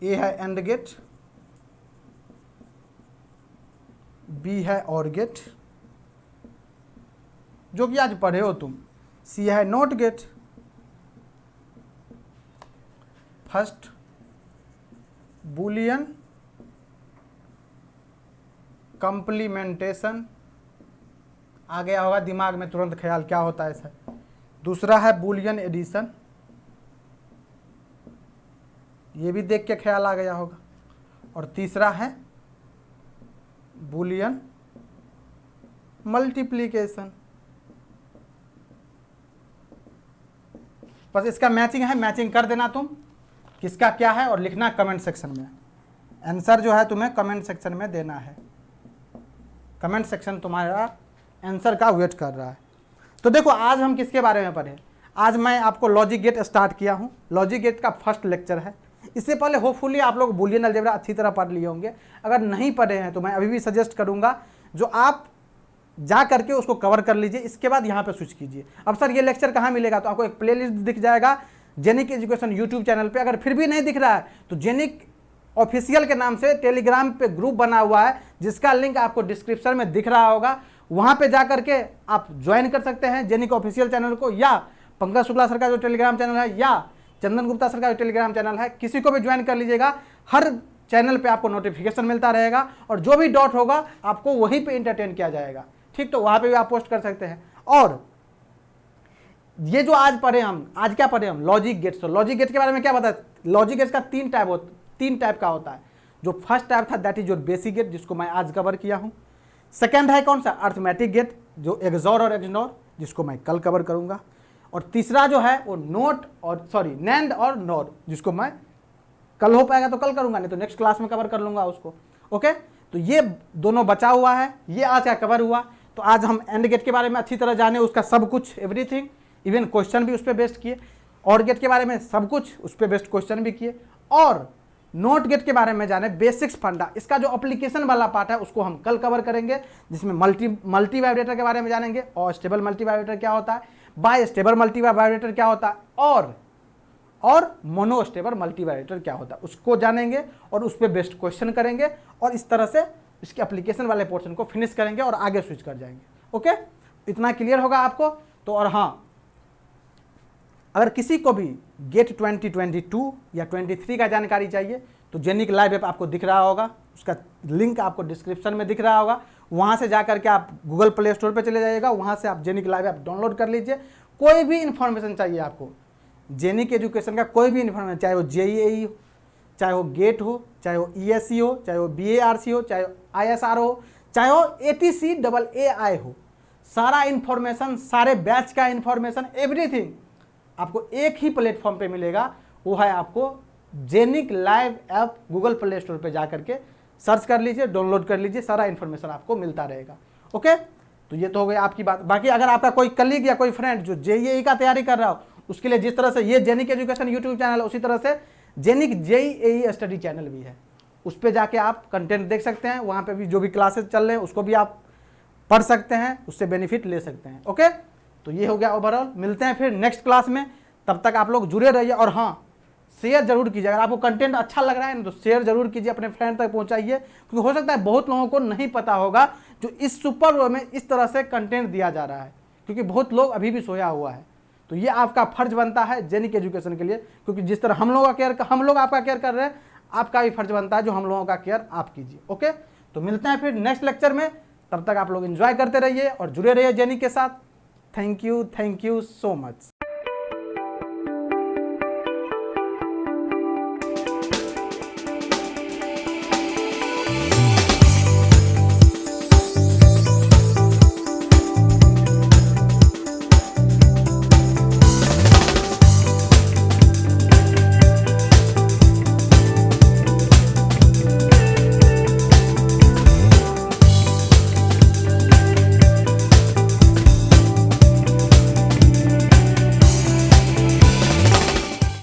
Speaker 1: ए है एंड गेट, बी है और गेट, जो कि आज पढ़े हो तुम, सी है NOT gate, first Boolean complementation, आ गया होगा दिमाग में तुरंत ख्याल क्या होता है सर। दूसरा है बूलियन एडिशन, ये भी देख के ख्याल आ गया होगा। और तीसरा है बूलियन मल्टीप्लिकेशन। बस इसका मैचिंग है, मैचिंग कर देना तुम किसका क्या है और लिखना कमेंट सेक्शन में। आंसर जो है तुम्हें कमेंट सेक्शन में देना है, कमेंट सेक्शन तुम्हारा आंसर का वेट कर रहा है। तो देखो आज हम किसके बारे में पढ़े, आज मैं आपको लॉजिक गेट स्टार्ट किया हूँ, लॉजिक गेट का फर्स्ट लेक्चर है। इससे पहले होपफुली आप लोग बूलियन अलजेब्रा अच्छी तरह पढ़ लिए होंगे। अगर नहीं पढ़े हैं तो मैं अभी भी सजेस्ट करूँगा जो आप जा करके उसको कवर कर लीजिए, इसके बाद यहाँ पे स्विच कीजिए। अब सर ये लेक्चर कहाँ मिलेगा, तो आपको एक प्लेलिस्ट दिख जाएगा जेनिक एजुकेशन यूट्यूब चैनल पे। अगर फिर भी नहीं दिख रहा है तो जेनिक ऑफिशियल के नाम से टेलीग्राम पे ग्रुप बना हुआ है जिसका लिंक आपको डिस्क्रिप्शन में दिख रहा होगा, वहाँ पे जा करके आप ज्वाइन कर सकते हैं जेनिक ऑफिशियल चैनल को, या पंकज शुक्ला सर का जो टेलीग्राम चैनल है या चंदन गुप्ता सर का जो टेलीग्राम चैनल है, किसी को भी ज्वाइन कर लीजिएगा। हर चैनल पे आपको नोटिफिकेशन मिलता रहेगा और जो भी डाउट होगा आपको वहीं पे इंटरटेन किया जाएगा, ठीक। तो वहाँ पे भी आप पोस्ट कर सकते हैं। और ये जो आज पढ़े हम, आज क्या पढ़े हम, लॉजिक गेट्स। तो लॉजिक गेट के बारे में क्या पता है, लॉजिक गेट्स का तीन टाइप का होता है। जो फर्स्ट टाइप था that is your basic gate, जिसको मैं आज कवर किया हूँ। सेकंड है कौन सा, अर्थमेटिक गेट, जो एक्सॉर और एक्सनोर, जिसको मैं कल कवर करूँगा। और तीसरा जो है वो नैंड और नॉर, जिसको मैं कल हो पाएगा तो कल करूँगा, नहीं तो नेक्स्ट क्लास में कवर कर लूँगा उसको। ओके, तो ये दोनों बचा हुआ है, ये आज का कवर हुआ। तो आज हम एंड गेट के बारे में अच्छी तरह जाने, उसका सब कुछ एवरीथिंग, इवन क्वेश्चन भी उस पर बेस्ड किए। और गेट के बारे में सब कुछ उस पर बेस्ड क्वेश्चन भी किए। और नोट गेट के बारे में जाने बेसिक्स फंडा, इसका जो एप्लीकेशन वाला पार्ट है उसको हम कल कवर करेंगे, जिसमें मल्टी वाइब्रेटर के बारे में जानेंगे, और स्टेबल मल्टी वाइब्रेटर क्या होता है, बाय स्टेबल मल्टी वाइब्रेटर क्या होता है, और मोनो स्टेबल मल्टी वाइब्रेटर क्या होता है उसको जानेंगे और उस पर बेस्ड क्वेश्चन करेंगे। और इस तरह से इसके एप्लीकेशन वाले पोर्शन को फिनिश करेंगे और आगे स्विच कर जाएंगे। ओके, इतना क्लियर होगा आपको। तो और हाँ, अगर किसी को भी गेट 2022 या 23 का जानकारी चाहिए तो जेनिक लाइव ऐप आपको दिख रहा होगा, उसका लिंक आपको डिस्क्रिप्शन में दिख रहा होगा। वहाँ से जा करके आप गूगल प्ले स्टोर पे चले जाइएगा, वहाँ से आप जेनिक लाइव ऐप डाउनलोड कर लीजिए। कोई भी इन्फॉर्मेशन चाहिए आपको जेनिक एजुकेशन का, कोई भी इन्फॉर्मेशन, चाहे वो JEE हो, चाहे वो गेट हो, चाहे वो ESE हो, चाहे वो BARC हो, चाहे ISR हो, चाहे वो ATCAAI हो, सारा इन्फॉर्मेशन, सारे बैच का इन्फॉर्मेशन, एवरीथिंग आपको एक ही प्लेटफॉर्म पे मिलेगा। वो है आपको Genic live app, Google Play Store पे जा करके सर्च कर लीजिए, डाउनलोड कर लीजिए, सारा इन्फॉर्मेशन आपको मिलता रहेगा। ओके, तो ये तो हो गई आपकी बात। बाकी अगर आपका कोई कलीग या कोई फ्रेंड जो JEE का तैयारी कर रहा हो, उसके लिए जिस तरह से ये जेनिक एजुकेशन यूट्यूब चैनल है, उसी तरह से जेनिक JEE स्टडी चैनल भी है, उस पर जाके आप कंटेंट देख सकते हैं। वहाँ पे भी जो भी क्लासेस चल रहे हैं उसको भी आप पढ़ सकते हैं, उससे बेनिफिट ले सकते हैं। ओके, तो ये हो गया ओवरऑल। मिलते हैं फिर नेक्स्ट क्लास में, तब तक आप लोग जुड़े रहिए। और हाँ, शेयर जरूर कीजिए, अगर आपको कंटेंट अच्छा लग रहा है ना तो शेयर जरूर कीजिए, अपने फ्रेंड तक पहुंचाइए, क्योंकि हो सकता है बहुत लोगों को नहीं पता होगा जो इस सुपर वो में इस तरह से कंटेंट दिया जा रहा है, क्योंकि बहुत लोग अभी भी सोया हुआ है। तो ये आपका फर्ज बनता है जेनिक एजुकेशन के लिए, क्योंकि जिस तरह हम लोग आपका केयर कर रहे हैं, आपका भी फर्ज बनता है जो हम लोगों का केयर आप कीजिए। ओके, तो मिलते हैं फिर नेक्स्ट लेक्चर में, तब तक आप लोग एंजॉय करते रहिए और जुड़े रहिए जेनिक के साथ। Thank you so much.